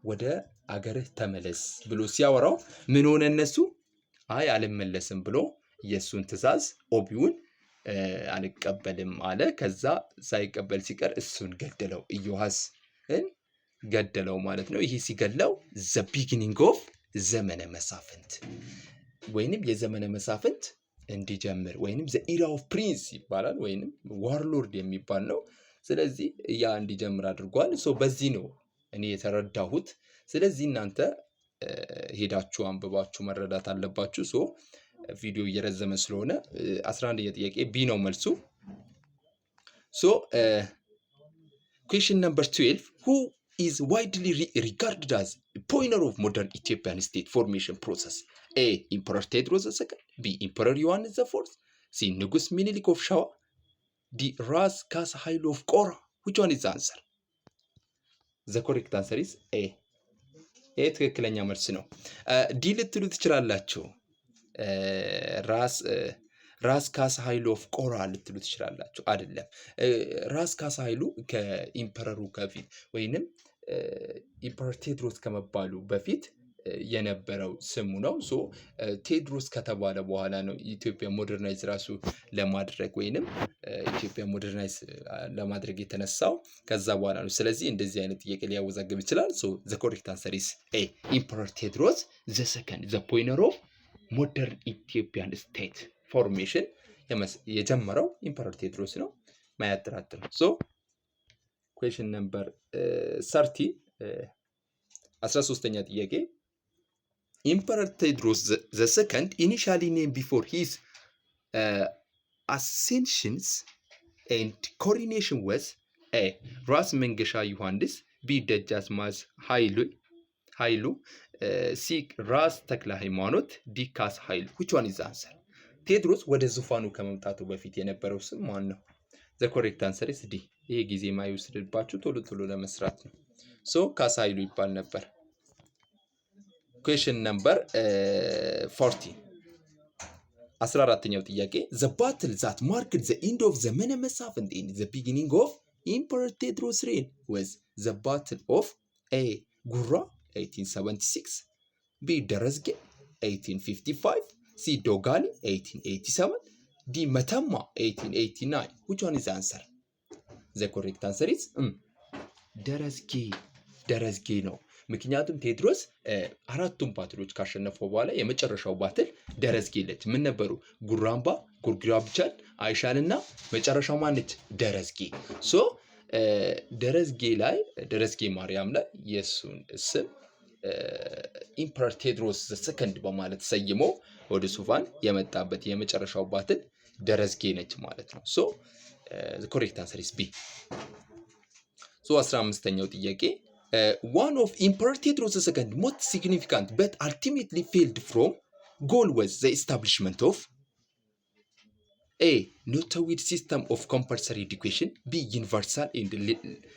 Speaker 1: ወደ አገርህ ተመለስ ብሎ ሲያወራው ምን ሆነ? እነሱ አይ አልመለስም ብሎ የእሱን ትእዛዝ ኦቢውን አንቀበልም አለ። ከዛ ሳይቀበል ሲቀር እሱን ገደለው፣ ኢዮሐስን ገደለው ማለት ነው። ይሄ ሲገለው ዘ ቢጊኒንግ ኦፍ ዘመነ መሳፍንት ወይንም የዘመነ መሳፍንት እንዲጀምር ወይንም ዘ ኢራ ኦፍ ፕሪንስ ይባላል፣ ወይንም ዋርሎርድ የሚባል ነው። ስለዚህ ያ እንዲጀምር አድርጓል። ሶ በዚህ ነው እኔ የተረዳሁት። ስለዚህ እናንተ ሄዳችሁ አንብባችሁ መረዳት አለባችሁ። ሶ ቪዲዮ እየረዘመ ስለሆነ 11ኛ ጥያቄ ቢ ነው መልሱ። ሶ ኩዌስችን ነምበር 12 who is widely regarded as a pioneer of modern Ethiopian state formation process? A. Emperor Tewodros II, B. Emperor Yohannes IV, C. ንጉስ ሚኒሊክ of ሸዋ፣ D. ራስ ካሳ ኃይሉ of ቆራ። which one is the answer? The correct answer is A. ይሄ ትክክለኛ መልስ ነው። ዲ ልትሉ ትችላላችሁ። ራስ ካሳ ኃይሉ ኦፍ ቆራ ልትሉ ትችላላችሁ። አይደለም፣ ራስ ካሳ ኃይሉ ከኢምፐረሩ ከፊት ወይንም ኢምፐረር ቴዎድሮስ ከመባሉ በፊት የነበረው ስሙ ነው። ሶ ቴዎድሮስ ከተባለ በኋላ ነው ኢትዮጵያ ሞደርናይዝ ራሱ ለማድረግ ወይንም ኢትዮጵያ ሞደርናይዝ ለማድረግ የተነሳው ከዛ በኋላ ነው። ስለዚህ እንደዚህ አይነት ጥያቄ ሊያወዛግብ ይችላል። ሶ ዘ ኮሬክት አንሰር ኢዝ ኤ ኢምፐረር ቴዎድሮስ ዘ ሰከንድ ዘ ፖይነር ኦፍ ሞደርን ኢትዮጵያን ስቴት ፎርሜሽን የጀመረው ኢምፐረር ቴዎድሮስ ነው፣ ማያጠራጥር ነው። ሶ ኩዌስችን ነምበር 13 13ኛ ጥያቄ Emperor Tewodros II initially named before his ascensions and coronation was A. ራስ መንገሻ ዮሐንስ፣ B. ደጃዝማች ኃይሉ፣ C. ራስ ተክለ ሃይማኖት፣ D. ካሳ ኃይሉ። which one is the answer? ቴዎድሮስ ወደ ዙፋኑ ከመምጣቱ በፊት የነበረው ስም ማን ነው? the correct answer is D። ይሄ ጊዜ ማይወስድባችሁ ቶሎ ቶሎ ለመስራት ነው። ሶ ካሳ ኃይሉ ይባል ነበር። ኩዌሽን ነምበር 14 14ኛው ጥያቄ ዘ ባትል ዛት ማርክድ ዘ ኢንድ ኦፍ ዘመነ መሳፍንት ኤንድ ዘ ቢጊኒንግ ኦፍ ኢምፐረር ቴዎድሮስ ሬን ወዝ ዘ ባትል ኦፍ ኤ ጉራ 1876 ቢ ደረስጌ 1855 ሲ ዶጋሊ 1887 ዲ መተማ 1889 which one is the answer? The correct answer is ደረስጌ ነው። ምክንያቱም ቴዎድሮስ አራቱም ባትሎች ካሸነፈው በኋላ የመጨረሻው ባትል ደረስጌ ነች። ምን ነበሩ? ጉራምባ፣ ጉርጉራብቻል፣ አይሻልና መጨረሻው ማነች? ደረስጌ። ሶ ደረስጌ ማርያም ላይ የሱን ስም ኢምፐረር ቴዎድሮስ ሰከንድ በማለት ሰይሞ ወደ ዙፋን የመጣበት የመጨረሻው ባትል ደረስጌ ነች ማለት ነው። ሶ ኮሬክት አንሰር ኢዝ ቢ። ሶ 15ኛው ጥያቄ one of Emperor Theodros II most significant but ultimately failed from goal was the establishment of A. Notawid system of compulsory education. B. Universal and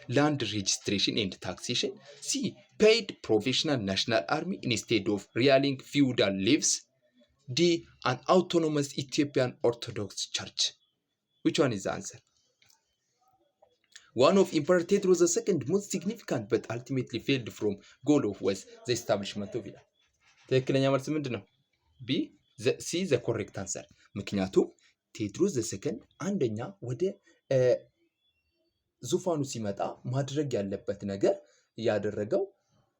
Speaker 1: land registration and taxation. C. Paid professional national army instead of realigning feudal levies. D. An autonomous Ethiopian Orthodox Church. Which one is the answer? One of Emperor Theodros II most significant but ultimately failed from goal of was the establishment of ይላል። ትክክለኛ መልስ ምንድን ነው? ቢ ሲ ዘ ኮሬክት አንሰር። ምክንያቱም ቴዎድሮስ ዘሰከንድ አንደኛ ወደ ዙፋኑ ሲመጣ ማድረግ ያለበት ነገር ያደረገው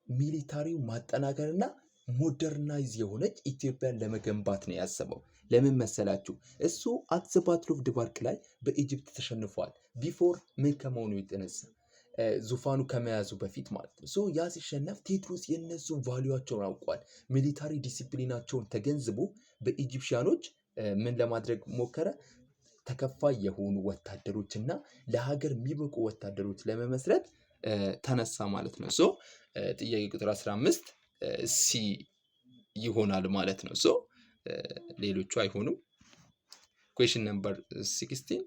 Speaker 1: ሚሊታሪው ማጠናከርና ሞደርናይዝ የሆነች ኢትዮጵያን ለመገንባት ነው ያሰበው። ለምን መሰላችሁ? እሱ አት ዘ ባትል ኦፍ ድባርቅ ላይ በኢጅፕት ተሸንፏል። ቢፎር ምን ከመሆኑ የተነሳ ዙፋኑ ከመያዙ በፊት ማለት ነው። ሶ ያ ሲሸነፍ ቴዎድሮስ የነሱ ቫሊዩዋቸውን አውቋል። ሚሊታሪ ዲሲፕሊናቸውን ተገንዝቦ በኢጂፕሽያኖች ምን ለማድረግ ሞከረ? ተከፋይ የሆኑ ወታደሮች እና ለሀገር የሚበቁ ወታደሮች ለመመስረት ተነሳ ማለት ነው። ሶ ጥያቄ ቁጥር 15 ሲ ይሆናል ማለት ነው። ሶ ሌሎቹ አይሆኑም። ኩዌሽን ነምበር 16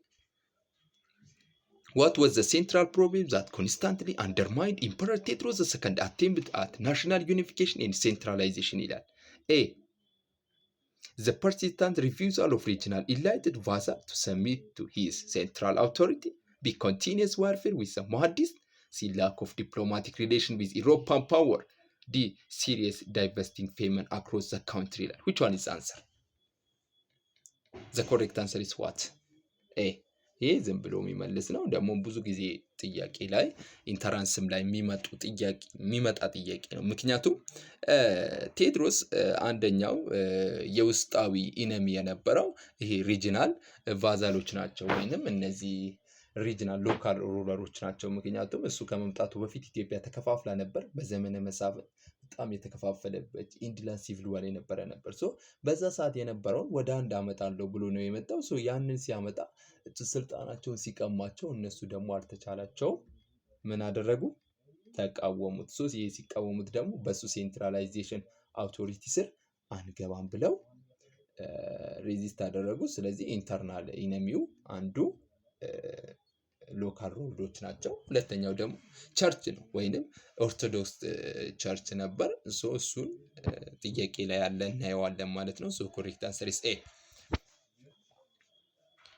Speaker 1: What was the central problem that constantly undermined Emperor Theodros II attempt at national unification and centralization ይላል። A. The persistent refusal of regional enlightened vassals to submit to his central authority. B. Continuous warfare with the Mahdists. C. Lack of diplomatic relation with European power. D. Serious devastating famine across the country. Which one is the answer? The correct answer is what? A. ይሄ ዝም ብሎ የሚመልስ ነው። ደግሞ ብዙ ጊዜ ጥያቄ ላይ ኢንተራንስም ላይ የሚመጣ ጥያቄ ነው። ምክንያቱም ቴዎድሮስ አንደኛው የውስጣዊ ኢነሚ የነበረው ይሄ ሪጂናል ቫዛሎች ናቸው፣ ወይንም እነዚህ ሪጂናል ሎካል ሩለሮች ናቸው። ምክንያቱም እሱ ከመምጣቱ በፊት ኢትዮጵያ ተከፋፍላ ነበር። በዘመነ መሳፍንት በጣም የተከፋፈለበት ኢንዲላንድ ሲቪል ዋር የነበረ ነበር። ሶ በዛ ሰዓት የነበረውን ወደ አንድ አመጣለሁ ብሎ ነው የመጣው። ሶ ያንን ሲያመጣ ስልጣናቸውን ሲቀማቸው እነሱ ደግሞ አልተቻላቸውም። ምን አደረጉ? ተቃወሙት። ሶ ይሄ ሲቃወሙት ደግሞ በሱ ሴንትራላይዜሽን አውቶሪቲ ስር አንገባም ብለው ሬዚስት አደረጉ። ስለዚህ ኢንተርናል ኢነሚው አንዱ ሎካል ሮዶች ናቸው። ሁለተኛው ደግሞ ቸርች ነው ወይንም ኦርቶዶክስ ቸርች ነበር። ሶ እሱን ጥያቄ ላይ ያለ እናየዋለን ማለት ነው። ሶ ኮሬክት አንሰር ኢዝ ኤ።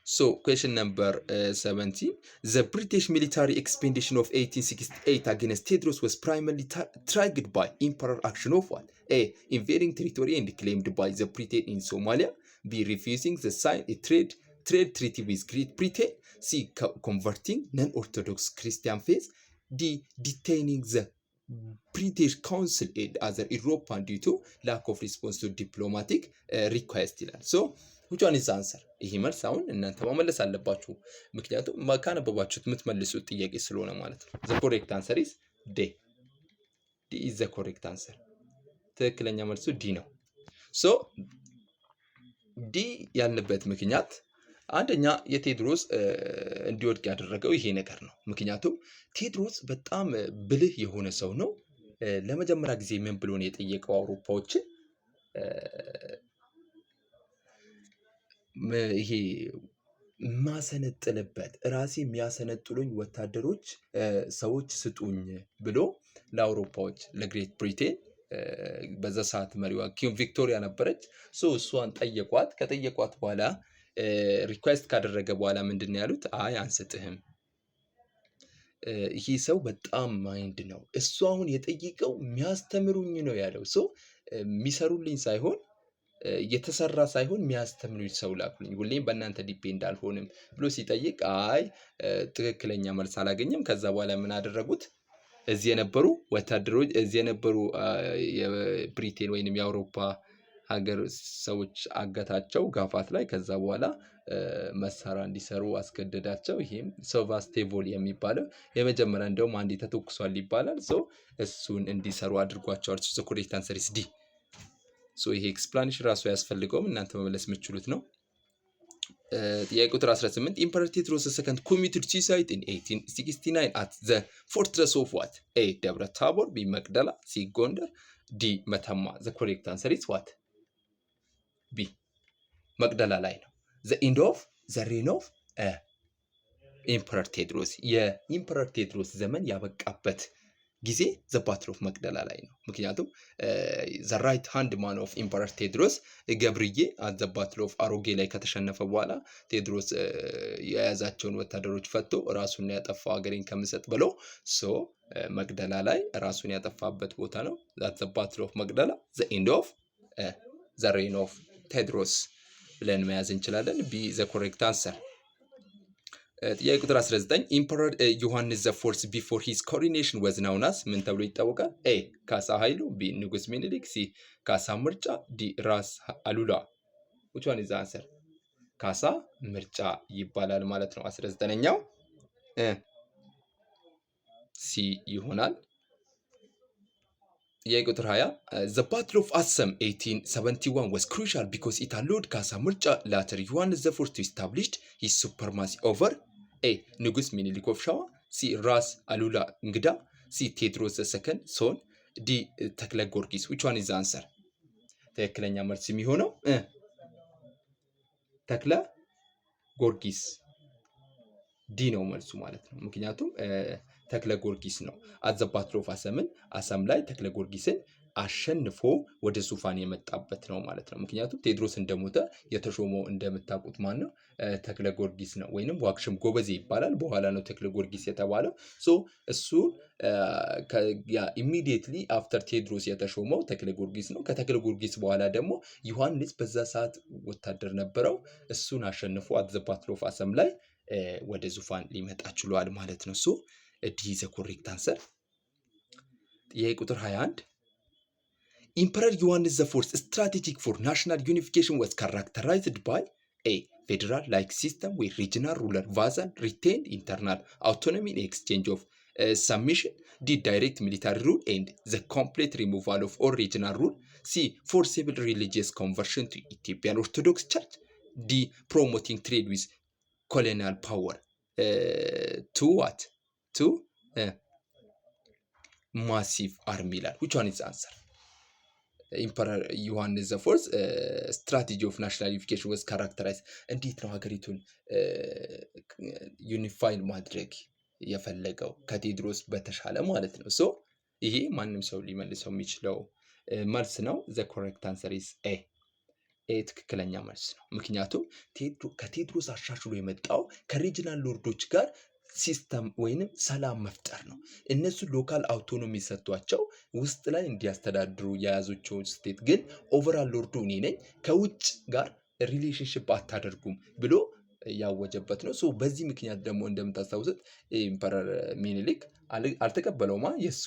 Speaker 1: ሶ ኩዌሽን ነምበር 17 The British military expedition of 1868 against Tewodros was primarily triggered by Emperor action of what? A. Invading territory and claimed by the Britain in Somalia. B. Refusing to sign a trade treaty with Great Britain. C. Converting non-Orthodox Christian faith. D. Detaining the British Council and other European due to lack of response to diplomatic request ይላል። ሶ which one is the answer? ይሄ መልስ አሁን እናንተ መመለስ አለባችሁ፣ ምክንያቱም ካነበባችሁት የምትመልሱት ጥያቄ ስለሆነ ማለት ነው። the correct answer is D. D is the correct answer። ትክክለኛ መልሱ ዲ ነው። ሶ ዲ ያልንበት ምክንያት አንደኛ የቴዎድሮስ እንዲወድቅ ያደረገው ይሄ ነገር ነው። ምክንያቱም ቴዎድሮስ በጣም ብልህ የሆነ ሰው ነው። ለመጀመሪያ ጊዜ ምን ብሎ ነው የጠየቀው? አውሮፓዎችን ይሄ ማሰነጥልበት ራሴ የሚያሰነጥሉኝ ወታደሮች ሰዎች ስጡኝ ብሎ ለአውሮፓዎች ለግሬት ብሪቴን በዛ ሰዓት መሪዋ ኪንግ ቪክቶሪያ ነበረች። እሷን ጠየቋት። ከጠየቋት በኋላ ሪኳስት ካደረገ በኋላ ምንድን ነው ያሉት? አይ አንሰጥህም፣ ይሄ ሰው በጣም ማይንድ ነው፣ እሱ አሁን የጠየቀው የሚያስተምሩኝ ነው ያለው። የሚሰሩልኝ ሳይሆን የተሰራ ሳይሆን የሚያስተምሩኝ ሰው ላኩልኝ፣ ሁሌም በእናንተ ዲፔንድ አልሆንም ብሎ ሲጠይቅ አይ ትክክለኛ መልስ አላገኘም። ከዛ በኋላ ምን አደረጉት? እዚህ የነበሩ ወታደሮች እዚህ የነበሩ የብሪቴን ወይንም የአውሮፓ ሀገር ሰዎች አገታቸው ጋፋት ላይ። ከዛ በኋላ መሳሪያ እንዲሰሩ አስገደዳቸው። ይሄም ሴቫስቶፖል የሚባለው የመጀመሪያ እንደውም አንዴ ተተኩሷል ይባላል። እሱን እንዲሰሩ አድርጓቸዋል። ሶ ኮሬክት አንሰር ኢዝ ዲ። ይሄ ኤክስፕላኔሽን ራሱ አያስፈልገውም፣ እናንተ መመለስ የምትችሉት ነው። ጥያቄ ቁጥር 18 ኢምፐረር ቴዎድሮስ ሰከንድ ኮሚትድ ሱሳይድ ኢን 1869 አት ዘ ፎርትረስ ኦፍ ዋት? ኤ ደብረ ታቦር፣ ቢ መቅደላ፣ ሲ ጎንደር፣ ዲ መተማ። ዘ ኮሬክት አንሰር ኢዝ ዋት? ቢ መቅደላ ላይ ነው። ዘ ኢንድ ኦፍ ዘ ሬን ኦፍ ኢምፐረር ቴዎድሮስ፣ የኢምፐረር ቴዎድሮስ ዘመን ያበቃበት ጊዜ ዘ ባትል ኦፍ መቅደላ ላይ ነው። ምክንያቱም ዘ ራይት ሃንድ ማን ኦፍ ኢምፐረር ቴዎድሮስ ገብርዬ አት ዘ ባትል ኦፍ አሮጌ ላይ ከተሸነፈ በኋላ ቴዎድሮስ የያዛቸውን ወታደሮች ፈቶ ራሱን ያጠፋው ሀገሬን ከምሰጥ ብለው መቅደላ ላይ ራሱን ያጠፋበት ቦታ ነው። ዘ ባትል ኦፍ መቅደላ ዘ ኢንድ ኦፍ ዘ ሬን ኦፍ ቴዎድሮስ ብለን መያዝ እንችላለን። ቢ ዘ ኮሬክት አንሰር። ጥያቄ ቁጥር 19 ኢምፐረር ዮሐንስ ዘ ፎርዝ ቢፎር ሂዝ ኮሮኔሽን ወዝ ናውን አስ ምን ተብሎ ይታወቃል? ኤ ካሳ ኃይሉ፣ ቢ ንጉስ ሚኒሊክ፣ ሲ ካሳ ምርጫ፣ ዲ ራስ አሉላ። which one is the answer? ካሳ ምርጫ ይባላል ማለት ነው። 19ኛው ሲ ይሆናል። ጥያቄ ቁጥር 20 the battle of Assam 1871 was crucial because it allowed ካሳ ምርጫ later ዮሐንስ ዘ ፎርዝ to establish his supremacy over ኤ ንጉስ ሚኒሊክ ኦፍ ሸዋ፣ ሲ ራስ አሉላ እንግዳ፣ ሲ ቴዎድሮስ ዘ ሰከንድ ሶን፣ ዲ ተክለ ጊዮርጊስ። which one is the answer? ትክክለኛ መልስ የሚሆነው ተክለ ጊዮርጊስ ዲ ነው መልሱ ማለት ነው። ምክንያቱም ተክለ ጊዮርጊስ ነው አት ዘ ባትል ኦፍ አሰምን አሰም ላይ ተክለ ጊዮርጊስን አሸንፎ ወደ ዙፋን የመጣበት ነው ማለት ነው። ምክንያቱም ቴዎድሮስ እንደሞተ የተሾመው እንደምታውቁት ማን ነው? ተክለ ጊዮርጊስ ነው፣ ወይንም ዋክሽም ጎበዜ ይባላል። በኋላ ነው ተክለ ጊዮርጊስ የተባለው። እሱ ኢሚዲየትሊ አፍተር ቴዎድሮስ የተሾመው ተክለ ጊዮርጊስ ነው። ከተክለ ጊዮርጊስ በኋላ ደግሞ ዮሐንስ በዛ ሰዓት ወታደር ነበረው። እሱን አሸንፎ አት ዘ ባትል ኦፍ አሰም ላይ ወደ ዙፋን ሊመጣ ችሏል ማለት ነው። ዲ ዘ ኮሬክት አንሰር። ጥያቄ ቁጥር 21 ኢምፐረር ዮሐንስ ዘ ፎርዝ ስትራቴጂክ ፎር ናሽናል ዩኒፊኬሽን was characterized by ኤ ፌዴራል ላይክ ሲስተም ዌር ሪጅናል ሩለር ቫዛል ሪቴንድ ኢንተርናል አውቶኖሚ ኢን ኤክስቼንጅ ኦፍ submission, ዲ ዳይሬክት ሚሊታሪ ሩል ኤንድ ዘ ኮምፕሌት ሪሙቫል ኦፍ ኦል ሪጅናል ሩል፣ ሲ ፎርሲብል ሪሊጂየስ ኮንቨርሽን ቱ ኢትዮጵያን ኦርቶዶክስ ቸርች፣ ዲ ፕሮሞቲንግ ትሬድ ዊዝ ኮሎኒያል ፓወር ቱ ዋት ቱ ማሲቭ አርሚ ይላል። which one is the answer? ኢምፐረር ዮሐንስ ዘ ፎርዝ ስትራቴጂ ኦፍ ናሽናል ዩኒፊኬሽን was characterized እንዴት ነው ሀገሪቱን ዩኒፋይድ ማድረግ የፈለገው ከቴዎድሮስ በተሻለ ማለት ነው። ይሄ ማንም ሰው ሊመልሰው የሚችለው መልስ ነው። ዘ ኮሬክት አንሰር ኢዝ ኤ ትክክለኛ መልስ ነው። ምክንያቱም ከቴዎድሮስ አሻሽሎ የመጣው ከሪጅናል ሎርዶች ጋር ሲስተም ወይንም ሰላም መፍጠር ነው። እነሱ ሎካል አውቶኖሚ ሰጥቷቸው ውስጥ ላይ እንዲያስተዳድሩ የያዞቸው ስቴት ግን ኦቨራል ሎርዱ እኔ ነኝ ከውጭ ጋር ሪሌሽንሽፕ አታደርጉም ብሎ ያወጀበት ነው። በዚህ ምክንያት ደግሞ እንደምታስታውሱት ኢምፐረር ሚኒሊክ አልተቀበለውማ። የሱ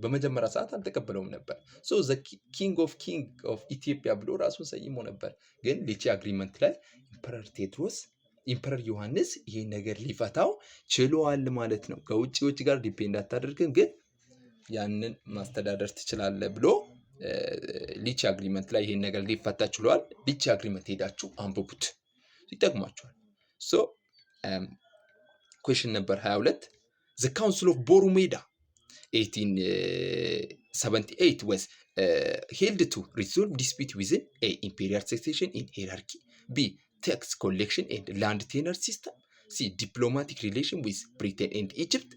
Speaker 1: በመጀመሪያ ሰዓት አልተቀበለውም ነበር። ኪንግ ኦፍ ኢትዮጵያ ብሎ ራሱን ሰይሞ ነበር። ግን ሊቺ አግሪመንት ላይ ኢምፐረር ዮሐንስ ይሄን ነገር ሊፈታው ችሏል ማለት ነው። ከውጭዎች ጋር ዲፔንድ አታደርግም፣ ግን ያንን ማስተዳደር ትችላለህ ብሎ ሊቺ አግሪመንት ላይ ይሄን ነገር ሊፈታ ችሏል። ሊቺ አግሪመንት ሄዳችሁ አንብቡት፣ ይጠቅማችኋል። ኩዌሽን ነምበር 22 The Council of Boromeda 1878 was held to resolve dispute within A. Imperial succession in hierarchy, B. Tax collection and land tenure system, C. Diplomatic relation with Britain and Egypt,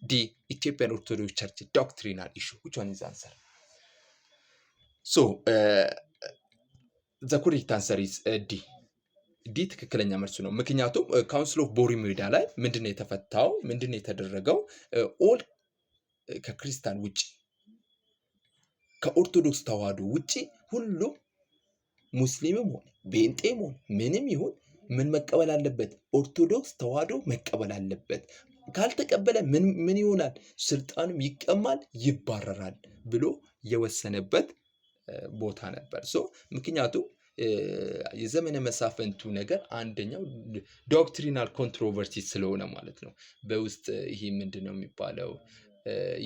Speaker 1: ዲ ኢትዮጵያን ኦርቶዶክስ ቸርች ዶክትሪናል ኢሹ which one is the answer? So the correct answer is D. ዲ ትክክለኛ መልሱ ነው። ምክንያቱም ካውንስል ኦፍ ቦሪሚዳ ላይ ምንድነው የተፈታው? ምንድነው የተደረገው? ኦል ከክርስቲያን ውጪ ከኦርቶዶክስ ተዋህዶ ውጪ ሁሉም ሙስሊምም ሆነ ቤንጤም ሆነ ምንም ይሁን ምን መቀበል አለበት? ኦርቶዶክስ ተዋህዶ መቀበል አለበት። ካልተቀበለ ምን ይሆናል? ስልጣኑም ይቀማል፣ ይባረራል ብሎ የወሰነበት ቦታ ነበር። ምክንያቱም የዘመነ መሳፍንቱ ነገር አንደኛው ዶክትሪናል ኮንትሮቨርሲ ስለሆነ ማለት ነው። በውስጥ ይሄ ምንድነው የሚባለው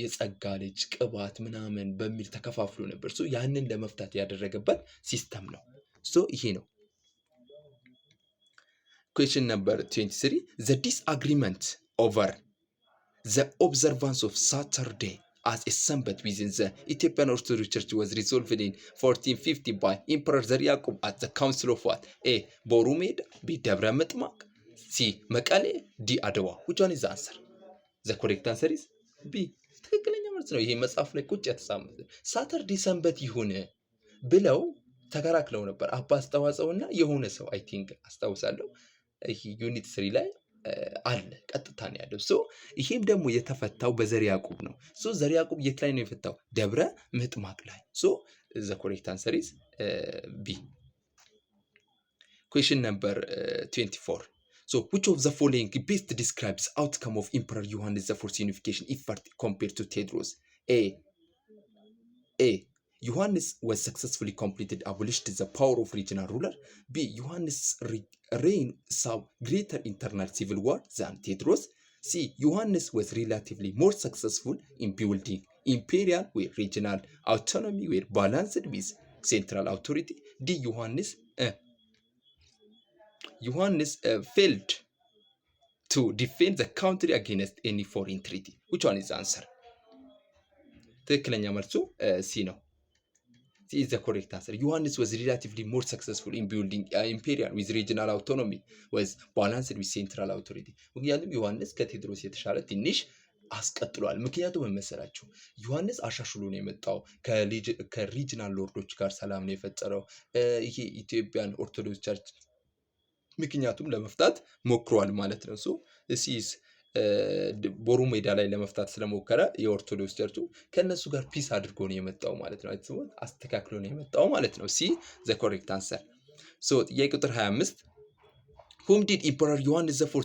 Speaker 1: የጸጋ ልጅ ቅባት ምናምን በሚል ተከፋፍሎ ነበር። ያንን ለመፍታት ያደረገበት ሲስተም ነው። ይሄ ነው። question number 23 the disagreement over the observance of Saturday as a Sabbath within the Ethiopian Orthodox Church was resolved in 1450 by Emperor Zarya Yaqub at the Council of what? A. Borumeda, B. Devra Mitmak, C. Mekale, D. Adwa. Which one is the answer? The correct answer is B. ትክክለኛ መልስ ነው። ይሄ መጽሐፍ ላይ ቁጭ የተሳመተ ሳተርዴ ሰንበት ይሁን ብለው ተከራክለው ነበር። አባ አስተዋጽኦና የሆነ ሰው አይ ቲንክ አስታውሳለሁ። ይሄ ዩኒት 3 ላይ አለ ቀጥታ ነው ያለው። ይሄም ደግሞ የተፈታው በዘርዓ ያዕቆብ ነው። ዘርዓ ያዕቆብ የት ላይ ነው የፈታው? ደብረ ምጥማቅ ላይ። the correct answer is B. question number 24 which of the following best describes outcome of Emperor Yohannes IV's unification effort compared to Tedros? A. Yohannes was successfully completed abolished the power of regional ruler. B. Yohannes reign saw greater internal civil war than Tedros. C. Yohannes was relatively more successful in building imperial where regional autonomy were balanced with central authority. D. Yohannes failed to defend the country against any foreign treaty. Which one is the answer? ትክክለኛ መልሱ C ነው። This is the correct answer. Yohannes was relatively more successful in building imperial with regional autonomy was balanced with central authority. ምክንያቱም ዮሐንስ ከቴዎድሮስ የተሻለ ትንሽ አስቀጥሏል። ምክንያቱም መሰላችሁ ዮሐንስ አሻሽሎ ነው የመጣው። ከሪጂናል ሎርዶች ጋር ሰላም ነው የፈጠረው። ይሄ ኢትዮጵያን ኦርቶዶክስ ቸርች ምክንያቱም ለመፍታት ሞክሯል ማለት ነው። እሲስ ቦሩ ሜዳ ላይ ለመፍታት ስለሞከረ የኦርቶዶክስ ቸርቹ ከነሱ ጋር ፒስ አድርጎ ነው የመጣው ማለት ነው። አይተውት አስተካክሎ ነው የመጣው ማለት ነው። ሲ the correct answer. ጥያቄ ቁጥር 25 whom did Emperor Yohannes IV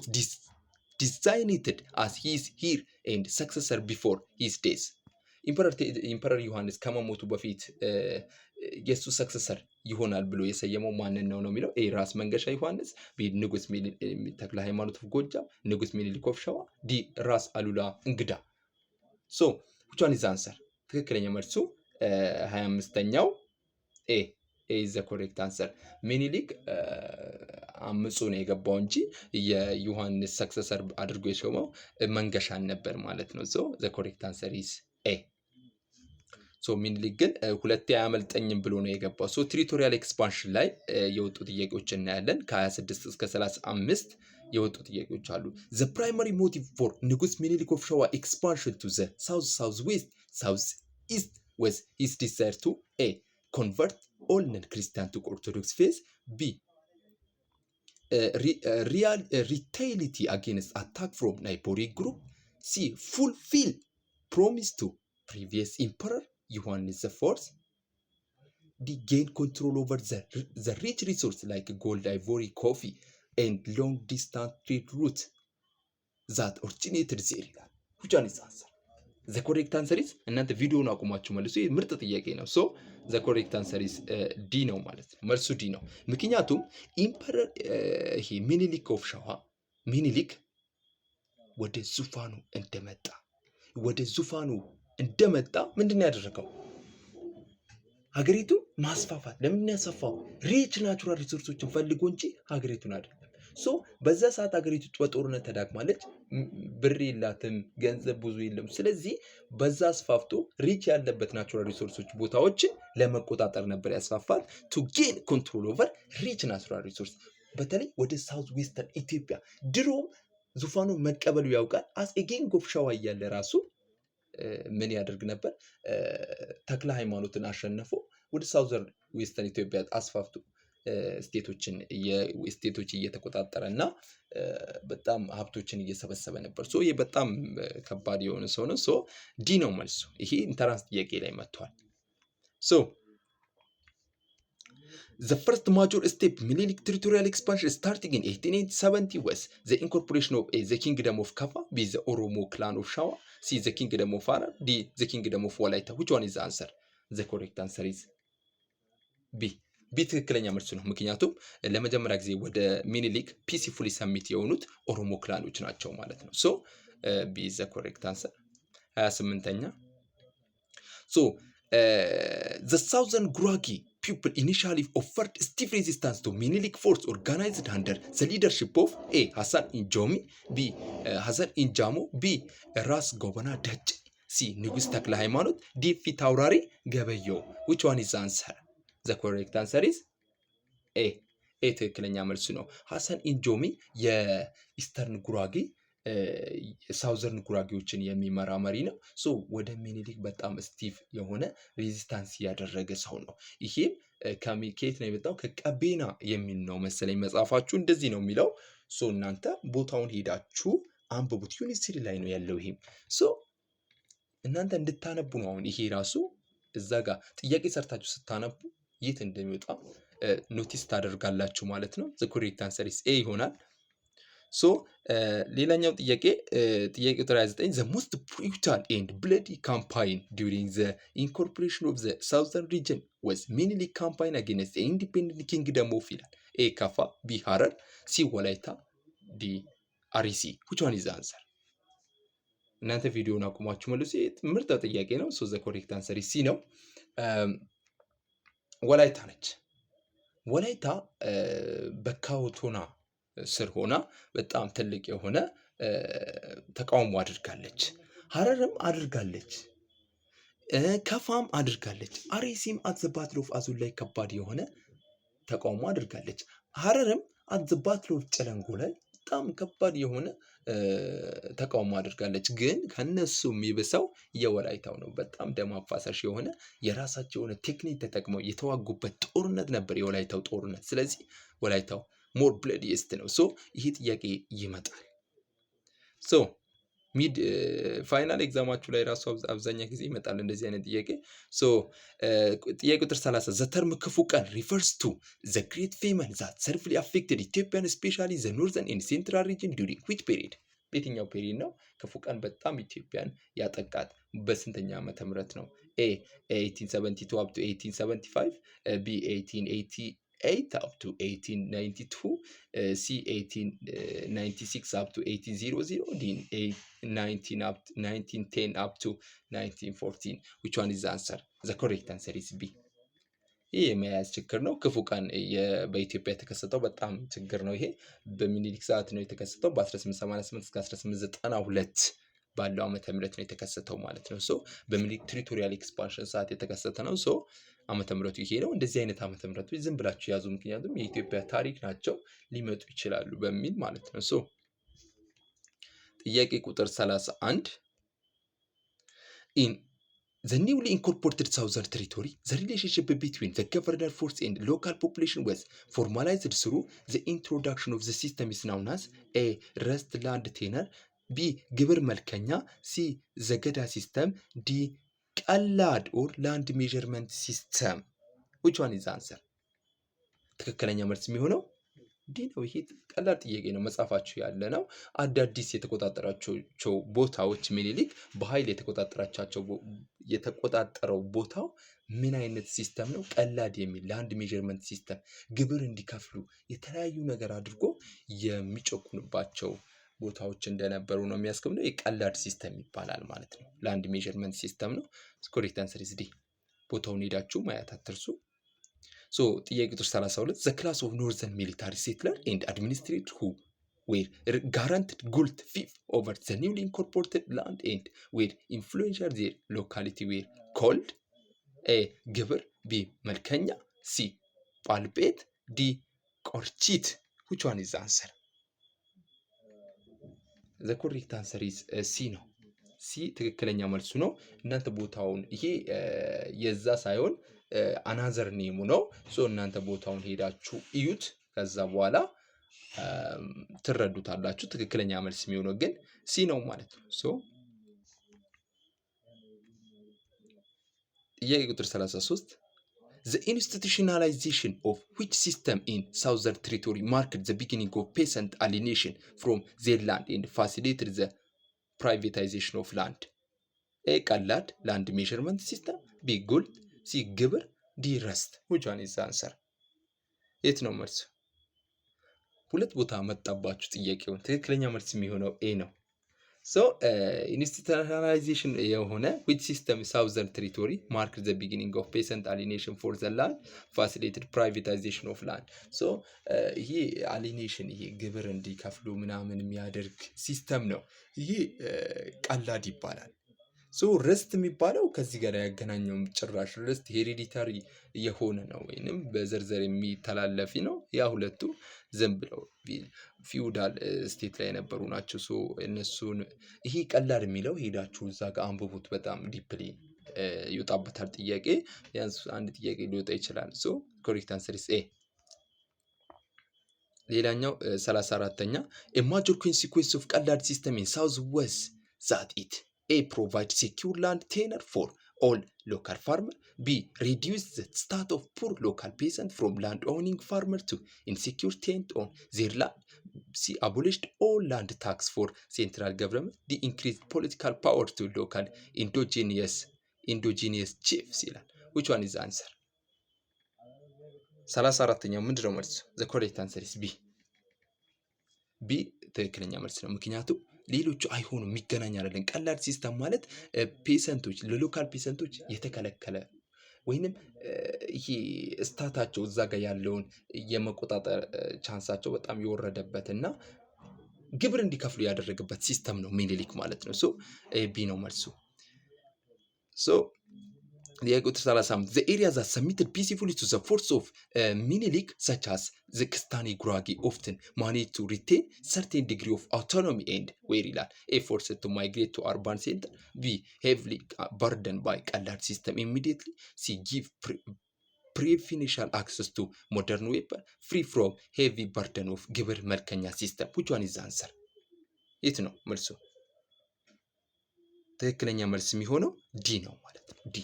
Speaker 1: designated as his heir and successor before his death? ኢምፐረር ዮሐንስ ከመሞቱ በፊት የሱ ሰክሰሰር ይሆናል ብሎ የሰየመው ማንን ነው የሚለው? ኤ ራስ መንገሻ ዮሐንስ፣ ቢ ንጉስ ተክለ ሃይማኖት ኦፍ ጎጃም፣ ንጉስ ሚኒሊክ ኦፍ ሸዋ፣ ዲ ራስ አሉላ እንግዳ። which one is the answer? ትክክለኛ መልሱ 25ኛው ኤ is the correct answer. ሚኒሊክ አምጾ ነው የገባው እንጂ የዮሐንስ ሰክሰሰር አድርጎ የሾመው መንገሻን ነበር ማለት ነው። the correct answer is A. ሚኒሊክ ግን ሁለቴ አያመልጠኝም ብሎ ነው የገባው። ትሪቶሪያል ኤክስፓንሽን ላይ የወጡ ጥያቄዎች እናያለን። ከ26 እስከ 35 የወጡ ጥያቄዎች አሉ። the primary motive for ንጉስ ሚኒሊክ ኦፍ ሸዋ expansion to the south east was his desire to A. convert all non-Christian to Orthodox faith. B. retaliate against attack from neighboring group. C. fulfill promise to previous emperor Yohannes IV. D. gain control over the rich resource like gold, ivory, coffee and long distance trade route that originated there. which one is the answer? the correct answer is እናንተ ቪዲዮውን አቁማችሁ መልሱ። ይሄ ምርጥ ጥያቄ ነው። the correct answer is D ነው ማለት ነው። መልሱ D ነው። ምክንያቱም ኢምፐረር ይሄ ሚኒሊክ ኦፍ ሸዋ ሚኒሊክ ወደ ዙፋኑ እንደመጣ ምንድነው ያደረገው? ሀገሪቱ ማስፋፋት። ለምን ያሰፋው? ሪች ናቹራል ሪሶርሶችን ፈልጎ እንጂ ሀገሪቱን አይደለም። በዛ ሰዓት ሀገሪቱ በጦርነት ተዳክማለች። ብር የላትም፣ ገንዘብ ብዙ የለም። ስለዚህ በዛ አስፋፍቶ ሪች ያለበት ናቹራል ሪሶርሶች ቦታዎችን ለመቆጣጠር ነበር ያስፋፋት። ቱ ጌን ኮንትሮል ኦቨር ሪች ናቹራል ሪሶርስ በተለይ ወደ ሳውዝ ዌስተርን ኢትዮጵያ ድሮም ዙፋኑ መቀበሉ ያውቃል። አፄ ኪንግ ኦፍ ሸዋ እያለ ራሱ ምን ያደርግ ነበር? ተክለ ሃይማኖትን አሸንፎ ወደ ሳውዘርን ዌስተርን ኢትዮጵያ አስፋፍቶ ስቴቶች እየተቆጣጠረ እና በጣም ሀብቶችን እየሰበሰበ ነበር። ሶ ይህ በጣም ከባድ የሆነ ሰው ነው። ሶ ዲ ነው መልሱ። ይሄ ኢንተራንስ ጥያቄ ላይ መጥቷል። ሶ the first major step Minilik territorial expansion starting in 1870 was the incorporation of the kingdom of Kafa with the Oromo clan of Shawa, C the kingdom of Harar, D the kingdom of Walaita. Which one is the answer? The correct answer is B. ቢ ትክክለኛ መልሱ ነው። ምክንያቱም ለመጀመሪያ ጊዜ ወደ ሚኒሊክ ፒሲፉሊ ሰሚት የሆኑት ኦሮሞ ክላኖች ናቸው ማለት ነው። ሶ ቢ ዘ ኮሬክት አንሰር። 28ኛ ሶ the southern Gurage people initially offered stiff resistance to Minilik force organized under the leadership of A. Hassan Injomi, B. Hassan Injamo, B. ራስ ጎበና ደጭ፣ C. ንጉስ ተክለ ሃይማኖት፣ D. ፊታውራሪ ገበየው። which one is the answer? The correct answer is A. ትክክለኛ መልሱ ነው። ሐሰን ኢንጆሚ የኢስተርን ጉራጌ ሳውዘርን ጉራጌዎችን የሚመራ መሪ ነው። ሶ ወደ ሚኒሊክ በጣም ስቲፍ የሆነ ሬዚስታንስ ያደረገ ሰው ነው። ይሄም ከየት ነው የመጣው? ከቀቤና የሚል ነው መሰለኝ መጽሐፋችሁ እንደዚህ ነው የሚለው። ሶ እናንተ ቦታውን ሄዳችሁ አንብቡት። ዩኒቨርሲቲ ላይ ነው ያለው። ይሄም ሶ እናንተ እንድታነቡ ነው። አሁን ይሄ ራሱ እዛ ጋር ጥያቄ ሰርታችሁ ስታነቡ የት እንደሚወጣ ኖቲስ ታደርጋላችሁ ማለት ነው። ዘ ኮሬክት አንሰር ኢዝ ኤ ይሆናል። ሶ ሌላኛው ጥያቄ ቁጥር 29 the most brutal and bloody campaign during the incorporation of the southern region was Minilik campaign against the independent kingdom of ይላል። ኤ ካፋ፣ ቢ ሐረር፣ ሲ ወላይታ፣ ዲ አርሲ። which one is the answer? እናንተ ቪዲዮውን አቁማችሁ መልሱ። ምርጥ ጥያቄ ነው። ሶ ዘ ኮሬክት አንሰር ኢዝ ሲ ነው። ወላይታ ነች። ወላይታ በካውቶና ስር ሆና በጣም ትልቅ የሆነ ተቃውሞ አድርጋለች። ሐረርም አድርጋለች፣ ከፋም አድርጋለች። አርሲም አት ዘ ባትል ኦፍ አዞን ላይ ከባድ የሆነ ተቃውሞ አድርጋለች። ሐረርም አት ዘ ባትል ኦፍ ጨለንጎ ላይ በጣም ከባድ የሆነ ተቃውሞ አድርጋለች። ግን ከነሱ የሚብሰው የወላይታው ነው። በጣም ደም አፋሳሽ የሆነ የራሳቸው የሆነ ቴክኒክ ተጠቅመው የተዋጉበት ጦርነት ነበር የወላይታው ጦርነት። ስለዚህ ወላይታው ሞር ብለዲስት ነው። ሶ ይሄ ጥያቄ ይመጣል። ሶ ሚድ ፋይናል ኤግዛማችሁ ላይ ራሱ አብዛኛ ጊዜ ይመጣል እንደዚህ አይነት ጥያቄ። ሶ ጥያቄ ቁጥር 30 ዘ ተርም ክፉ ቀን ሪፈርስ ቱ ዘ ግሬት ፌመን ዛት ሰርፍሊ አፌክትድ ኢትዮጵያን ስፔሻሊ ዘ ኖርዘርን ኤንድ ሴንትራል ሪጅን ዱሪንግ ዊች ፔሪድ? በየትኛው ፔሪድ ነው ክፉ ቀን በጣም ኢትዮጵያን ያጠቃት? በስንተኛ ዓመተ ምህረት ነው? ኤ 1872 up to 1875፣ ቢ 1888 up to 1892፣ C 1896 up to 1800፣ D 1910 up to 1914። which one is the answer? the correct answer is B። ይህ የመያዝ ችግር ነው። ክፉ ቀን በኢትዮጵያ የተከሰተው በጣም ችግር ነው። ይሄ በሚኒሊክ ሰዓት ነው የተከሰተው። በ1888 እስከ 1892 ባለው ዓመተ ምህረት ነው የተከሰተው ማለት ነው። ሶ በሚኒሊክ ቴሪቶሪያል ኤክስፓንሽን ሰዓት የተከሰተ ነው። ሶ ዓመተ ምህረቱ ይሄ ነው። እንደዚህ አይነት ዓመተ ምህረቶች ዝም ብላችሁ ያዙ፣ ምክንያቱም የኢትዮጵያ ታሪክ ናቸው ሊመጡ ይችላሉ በሚል ማለት ነው። ሶ ጥያቄ ቁጥር 31 in the newly incorporated southern territory the relationship between the governor force and local population was formalized through the introduction of the system is known as A rest land tenure፣ B ግብር መልከኛ፣ C ዘገዳ ሲስተም፣ D ቀላድ or land measurement system። which one is the answer? ትክክለኛ መልስ የሚሆነው ዲ ነው። ይሄ ቀላል ጥያቄ ነው፣ መጻፋችሁ ያለ ነው። አዳዲስ የተቆጣጠራቸው ቦታዎች ሚኒሊክ በኃይል የተቆጣጠረው ቦታው ምን አይነት ሲስተም ነው? ቀላድ የሚል ላንድ ሜዠርመንት ሲስተም፣ ግብር እንዲከፍሉ የተለያዩ ነገር አድርጎ የሚጨቁንባቸው ቦታዎች እንደነበሩ ነው የሚያስቀምጠው። የቀላድ ሲስተም ይባላል ማለት ነው። ላንድ ሜዠርመንት ሲስተም ነው። ኮሬክት አንሰር ኢዝ ዲ። ቦታውን ሄዳችሁ ማየት አትርሱ። ሶ ጥያቄ ቁጥር 32 the class of northern military settler and administrator who were guaranteed guilt fief over the newly incorporated land and were influential their locality were called A ግብር፣ B መልከኛ፣ C ጳልጴት፣ D ቆርቺት። which one is the answer? ዘ ኮሬክት አንሰር ኢዝ ሲ ነው። ሲ ትክክለኛ መልሱ ነው። እናንተ ቦታውን ይሄ የዛ ሳይሆን አናዘር ኔሙ ነው። ሶ እናንተ ቦታውን ሄዳችሁ እዩት። ከዛ በኋላ ትረዱታላችሁ። ትክክለኛ መልስ የሚሆነው ግን ሲ ነው ማለት ነው። ሶ ጥያቄ ቁጥር 33 The institutionalization of which system in Southern Territory marked the beginning of peasant alienation from their land and facilitated the privatization of land? A. ቀላድ land measurement system, B. gold, C. ግብር, D. rest. Which one is the answer? የት ነው መልሱ? ሁለት ቦታ መጣባችሁ ጥያቄውን። ትክክለኛ መልስ የሚሆነው ኤ ነው። ሶ ኢንስቲቱሽናላይዜሽን የሆነ which system Southern Territory marked the beginning of peasant alienation for the land facilitated privatization of land. ሶ ይሄ አሊኔሽን ይሄ ግብር እንዲከፍሉ ምናምን የሚያደርግ ሲስተም ነው። ይሄ ቀላድ ይባላል። ሶ ርስት የሚባለው ከዚህ ጋር ያገናኘውም ጭራሽ ርስት ሄሪዲታሪ የሆነ ነው ወይንም በዘርዘር የሚተላለፊ ነው። ያ ሁለቱ ዝም ብለው ፊውዳል ስቴት ላይ የነበሩ ናቸው። ሶ እነሱን ይሄ ቀላድ የሚለው ሄዳችሁ እዛ ጋር አንብቡት። በጣም ዲፕሊ ይወጣበታል ጥያቄ። ቢያንስ አንድ ጥያቄ ሊወጣ ይችላል። ሶ ኮሬክት አንሰር ኢዝ ኤ። ሌላኛው 34ኛ a major consequence of ቀላድ system in south was that it A. provide secure land tenure for all local farmer. B. reduce the status of poor local peasant from land owning farmer to insecure tenant on their land. C. abolished all land tax for central government. D. increased political power to local endogenous chiefs ይላል። which one is the answer? 34ኛው ምንድነው መልሱ? the correct answer is B. B ትክክለኛ መልስ ነው። ምክንያቱም ሌሎቹ አይሆኑም፣ የሚገናኝ አይደለም። ቀላድ ሲስተም ማለት ፔሰንቶች ለሎካል ፔሰንቶች የተከለከለ ወይንም ይሄ ስታታቸው እዛ ጋር ያለውን የመቆጣጠር ቻንሳቸው በጣም የወረደበት እና ግብር እንዲከፍሉ ያደረገበት ሲስተም ነው ሚኒሊክ ማለት ነው። ሶ ቢ ነው መልሱ። ሶ ጥያቄ ቁጥር 35 the areas that submitted peacefully to the force of Minilik such as the Kistani Gurage often managed to retain certain degree of autonomy and where ይላል A. forced to migrate to urban center. B. heavily burdened by ቀላድ system immediately. C. give preferential access to modern weapon free from heavy burden of ግብር መልከኛ system. which one is the answer? የት ነው መልሱ? ትክክለኛ መልስ የሚሆነው ዲ ነው ማለት ነው። ዲ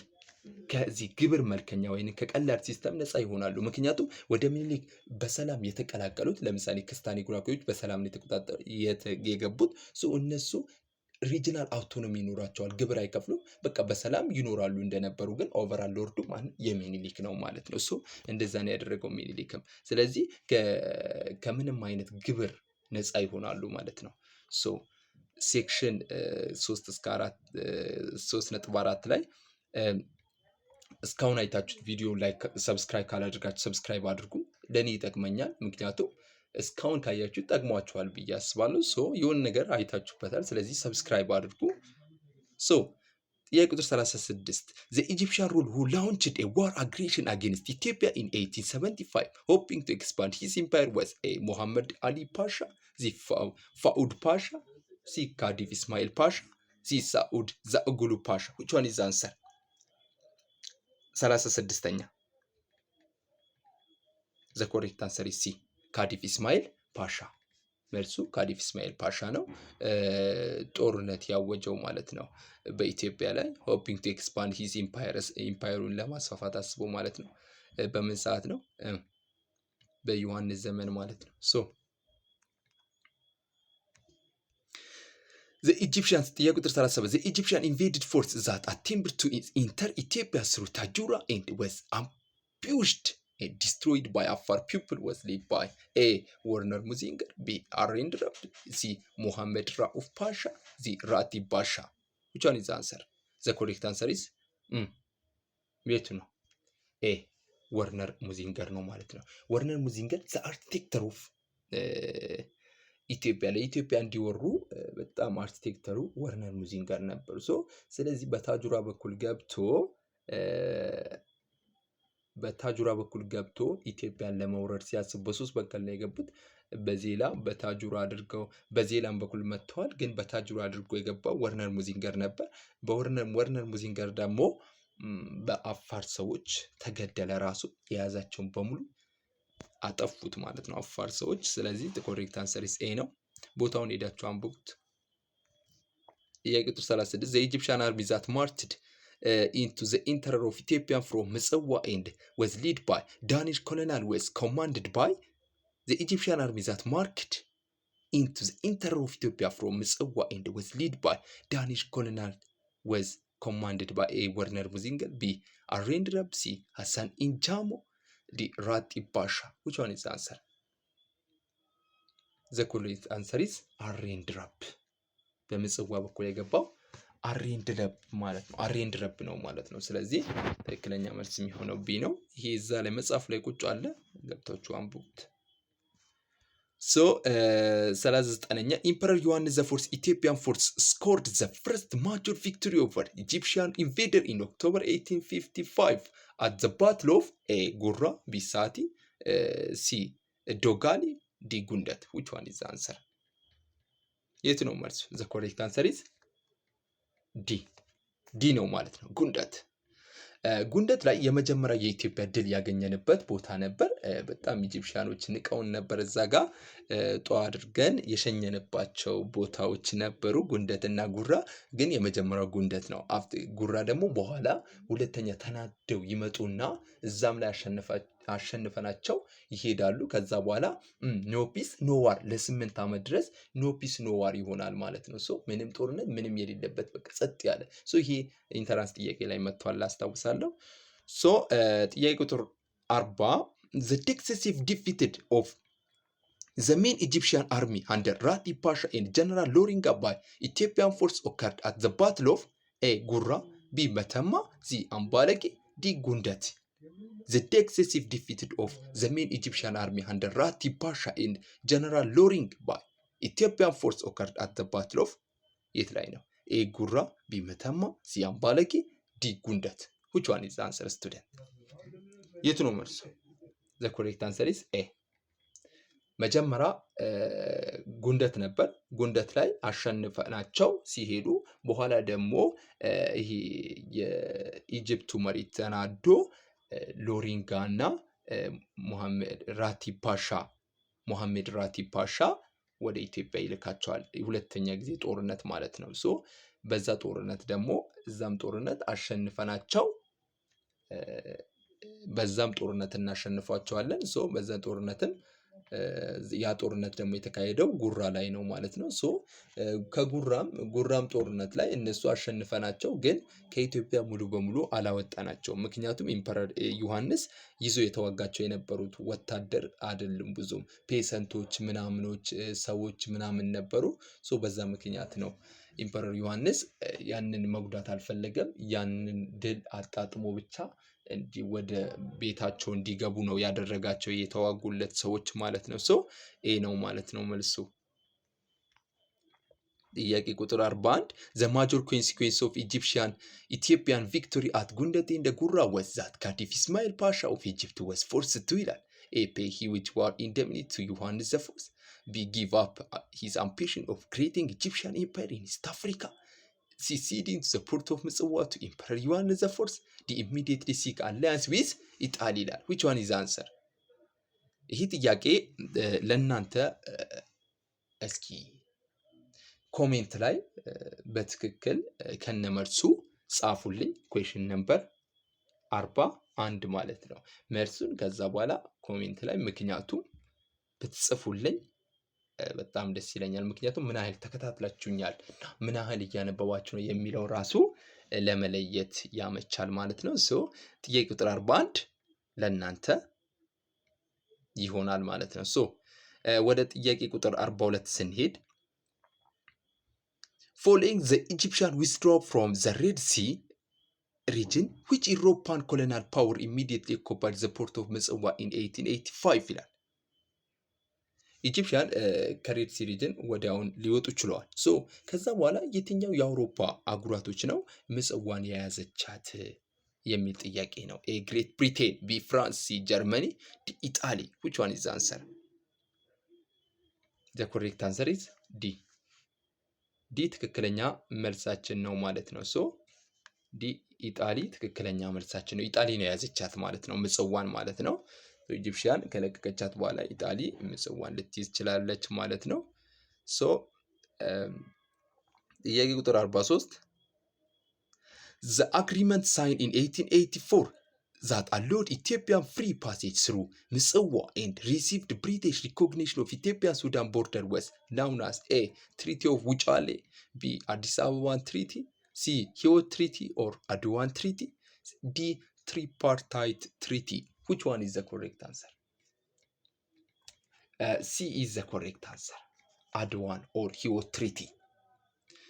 Speaker 1: ከዚህ ግብር መልከኛ ወይንም ከቀላድ ሲስተም ነፃ ይሆናሉ። ምክንያቱም ወደ ሚኒሊክ በሰላም የተቀላቀሉት ለምሳሌ ክስታኒ ጉራጌዎች በሰላም የገቡት እነሱ ሪጂናል አውቶኖሚ ይኖራቸዋል፣ ግብር አይከፍሉም፣ በቃ በሰላም ይኖራሉ እንደነበሩ። ግን ኦቨራል ሎርዱ የሚኒሊክ ነው ማለት ነው። እንደዛ ነው ያደረገው ሚኒሊክም። ስለዚህ ከምንም አይነት ግብር ነፃ ይሆናሉ ማለት ነው። ሴክሽን 3 እስከ 4 3.4 ላይ እስካሁን አይታችሁት ቪዲዮ ላይክ ሰብስክራይብ ካላደርጋችሁ ሰብስክራይብ አድርጉ። ለኔ ይጠቅመኛል። ምክንያቱም እስካሁን ካያችሁ ጠቅሟችኋል ብዬ አስባለሁ። የሆነ ነገር አይታችሁበታል። ስለዚህ ሰብስክራይብ አድርጉ። ጥያቄ ቁጥር 36 The Egyptian ruler who launched a war aggression against Ethiopia in 1875 hoping to expand his empire was A. Muhammad Ali Pasha, Z. Faoud Pasha, C. Khedive Ismail Pasha, C. Saud Zaghloul Pasha. which one is the answer? 36ኛ the correct answer is C. ካዲፍ ኢስማኤል ፓሻ። መልሱ ካዲፍ ኢስማኤል ፓሻ ነው። ጦርነት ያወጀው ማለት ነው በኢትዮጵያ ላይ hoping to expand his ኢምፓየሩን ለማስፋፋት አስቦ ማለት ነው። በምን ሰዓት ነው? በዮሐንስ ዘመን ማለት ነው። The Egyptians ጥያቄ ቁጥር 37 The Egyptian invaded force that attempted to enter Ethiopia through Tajura and was ambushed and destroyed by Afar people was led by A. Warner Muzinger, B. Arendra, C. Mohammed Rauf Pasha, Z. Ratib Pasha. which one is the answer? The correct answer is የቱ ነው? A. ወርነር ሙዚንገር ነው ማለት ነው። ወርነር ሙዚንገር the architect of ኢትዮጵያ ለኢትዮጵያ እንዲወሩ በጣም አርኪቴክተሩ ወርነር ሙዚንገር ነበሩ። ስለዚህ በታጁራ በኩል ገብቶ በታጁራ በኩል ገብቶ ኢትዮጵያን ለመውረድ ሲያስብ በሶስት በኩል ነው የገቡት። በዜላ በታጁራ አድርገው በዜላም በኩል መጥተዋል። ግን በታጁራ አድርጎ የገባው ወርነር ሙዚንገር ነበር። ወርነር ሙዚንገር ደግሞ በአፋር ሰዎች ተገደለ። ራሱ የያዛቸውን በሙሉ አጠፉት ማለት ነው አፋር ሰዎች። ስለዚህ ኮሬክት አንሰር ኢዝ ኤ ነው። ቦታውን ሄዳችሁ አንብቡት። ጥያቄ ቁጥር 36 the Egyptian army that marched into the interior of Ethiopia from Mitswa and was led by Danish colonel was commanded by the Egyptian army that marched into the interior of Ethiopia from Mitswa and was led by Danish colonel was commanded by A. Werner Muzinger, B. Arendrab, C. Hassan Injamo, D. Rati Pasha. Which one is the answer? The correct answer is Arendrab. በምጽዋ በኩል የገባው አሬንድረብ ማለት ነው። አሬንድረብ ነው ማለት ነው። ስለዚህ ትክክለኛ መልስ የሚሆነው ቢ ነው። ይሄ እዛ ላይ መጽሐፍ ላይ ቁጭ አለ፣ ገብታችሁ አንብቡት። 39ኛ ኢምፐረር ዮሐንስ ዘፎርስ ኢትዮጵያን ፎርስ ስኮርድ ዘ ፈርስት ማጆር ቪክቶሪ ኦቨር ኢጂፕሽያን ኢንቬደር ኢን ኦክቶበር 1855 አት ዘ ባትል ኦፍ ኤ ጉራ ቢሳቲ ሲ ዶጋሊ ዲ ጉንደት which one is the answer? የት ነው መልሱ? ዘ ኮሬክት አንሰር ኢዝ ዲ ነው ማለት ነው። ጉንደት ላይ የመጀመሪያ የኢትዮጵያ ድል ያገኘንበት ቦታ ነበር። በጣም ኢጂፕሽያኖች ንቀውን ነበር። እዛ ጋር ጧ አድርገን የሸኘንባቸው ቦታዎች ነበሩ፣ ጉንደትና ጉራ። ግን የመጀመሪያው ጉንደት ነው። ጉራ ደግሞ በኋላ ሁለተኛ ተናደው ይመጡና እዛም ላይ አሸንፈናቸው ይሄዳሉ። ከዛ በኋላ ኖፒስ ኖዋር ለ8 ዓመት ድረስ ኖፒስ ኖዋር ይሆናል ማለት ነው። ምንም ጦርነት ምንም የሌለበት በቃ ጸጥ ያለ። ይሄ ኢንተራንስ ጥያቄ ላይ መጥቷል አስታውሳለሁ። ጥያቄ ቁጥር 40 the decisive defeat of the main Egyptian army under Rati Pasha and General Loringa by Ethiopian force occurred at the battle of A. Gurra, B. Matama, C. Ambalaki, D. Gundat. The decisive defeat of the main Egyptian army under Rati Pasha and General Loring by Ethiopian force occurred at the battle of የት ላይ ነው? A. Gurra, B. Matama, C. Ambalaki, D. Gundat. Which one is the answer, student? የቱ ነው መልሱ? The correct answer is A. መጀመሪያ ጉንደት ነበር። ጉንደት ላይ አሸንፈናቸው ሲሄዱ በኋላ ደግሞ ይሄ የኢጅፕቱ መሪ ተናዶ ሎሪንጋ እና ሙሐመድ ራቲ ፓሻ ወደ ኢትዮጵያ ይልካቸዋል። ሁለተኛ ጊዜ ጦርነት ማለት ነው። በዛ ጦርነት ደግሞ እዛም ጦርነት አሸንፈናቸው በዛም ጦርነት እናሸንፋቸዋለን። በዛ ጦርነትም ያ ጦርነት ደግሞ የተካሄደው ጉራ ላይ ነው ማለት ነው። ከጉራም ጦርነት ላይ እነሱ አሸንፈናቸው ግን ከኢትዮጵያ ሙሉ በሙሉ አላወጣናቸውም። ምክንያቱም ኢምፐረር ዮሐንስ ይዞ የተዋጋቸው የነበሩት ወታደር አይደሉም፣ ብዙም ፔሰንቶች ምናምኖች ሰዎች ምናምን ነበሩ። በዛ ምክንያት ነው ኢምፐረር ዮሐንስ ያንን መጉዳት አልፈለገም። ያንን ድል አጣጥሞ ብቻ ወደ ቤታቸው እንዲገቡ ነው ያደረጋቸው የተዋጉለት ሰዎች ማለት ነው። ኤ ነው ማለት ነው መልሱ። ጥያቄ ቁጥር 41 the major consequence of Ethiopian victory at Gundati and Gurra was that Kadif Ismail Pasha of Egypt was forced to ይላል A. pay huge war indemnity to Yohannes I. B. give up his ambition of creating Egyptian empire in East Africa. C. ceding to the port of Mitswa to Emperor Yohannes I. D. immediately seek alliance with Italy ይላል which one is the answer? ይህ ጥያቄ ለእናንተ እስኪ ኮሜንት ላይ በትክክል ከነመልሱ ጻፉልኝ። ኩዌሽን ነምበር 41 ማለት ነው መልሱን። ከዛ በኋላ ኮሜንት ላይ ምክንያቱም ብትጽፉልኝ በጣም ደስ ይለኛል። ምክንያቱም ምን ያህል ተከታትላችሁኛል፣ ምን ያህል እያነበባችሁ ነው የሚለው ራሱ ለመለየት ያመቻል ማለት ነው። ጥያቄ ቁጥር 41 ለእናንተ ይሆናል ማለት ነው። ወደ ጥያቄ ቁጥር 42 ስንሄድ following the Egyptian withdrawal from the Red Sea region, which European colonial power immediately occupied the port of Mitswa in 1885 ይላል። ኢጂፕሽያን ከሬድ ሲ ሪጅን ወዲያውን ሊወጡ ችለዋል። ከዛ በኋላ የትኛው የአውሮፓ አህጉራቶች ነው ምጽዋን የያዘቻት የሚል ጥያቄ ነው። ኤ ግሬት ብሪቴን፣ ቢ ፍራንስ፣ ሲ ጀርመኒ፣ ዲ ኢጣሊ which one is the answer? the correct answer is ዲ። ዲ ትክክለኛ መልሳችን ነው ማለት ነው። ሶ ዲ ኢጣሊ ትክክለኛ መልሳችን ነው። ኢጣሊ ነው የያዘቻት ማለት ነው፣ ምጽዋን ማለት ነው። ኢጂፕሽያን ከለቀቀቻት በኋላ ኢጣሊ ምጽዋን ልትይዝ ችላለች ማለት ነው። ሶ ጥያቄ ቁጥር 43 the agreement signed in 1884 that allowed Ethiopian free passage through Mitswa and received British recognition of Ethiopia-Sudan border was known as A. Treaty of Wuchale, B. Addis Ababan Treaty, C. Hiot Treaty or Adwan Treaty, D. Tripartite Treaty. Which one is the correct answer? C is the correct answer. Adwan or Hiot Treaty.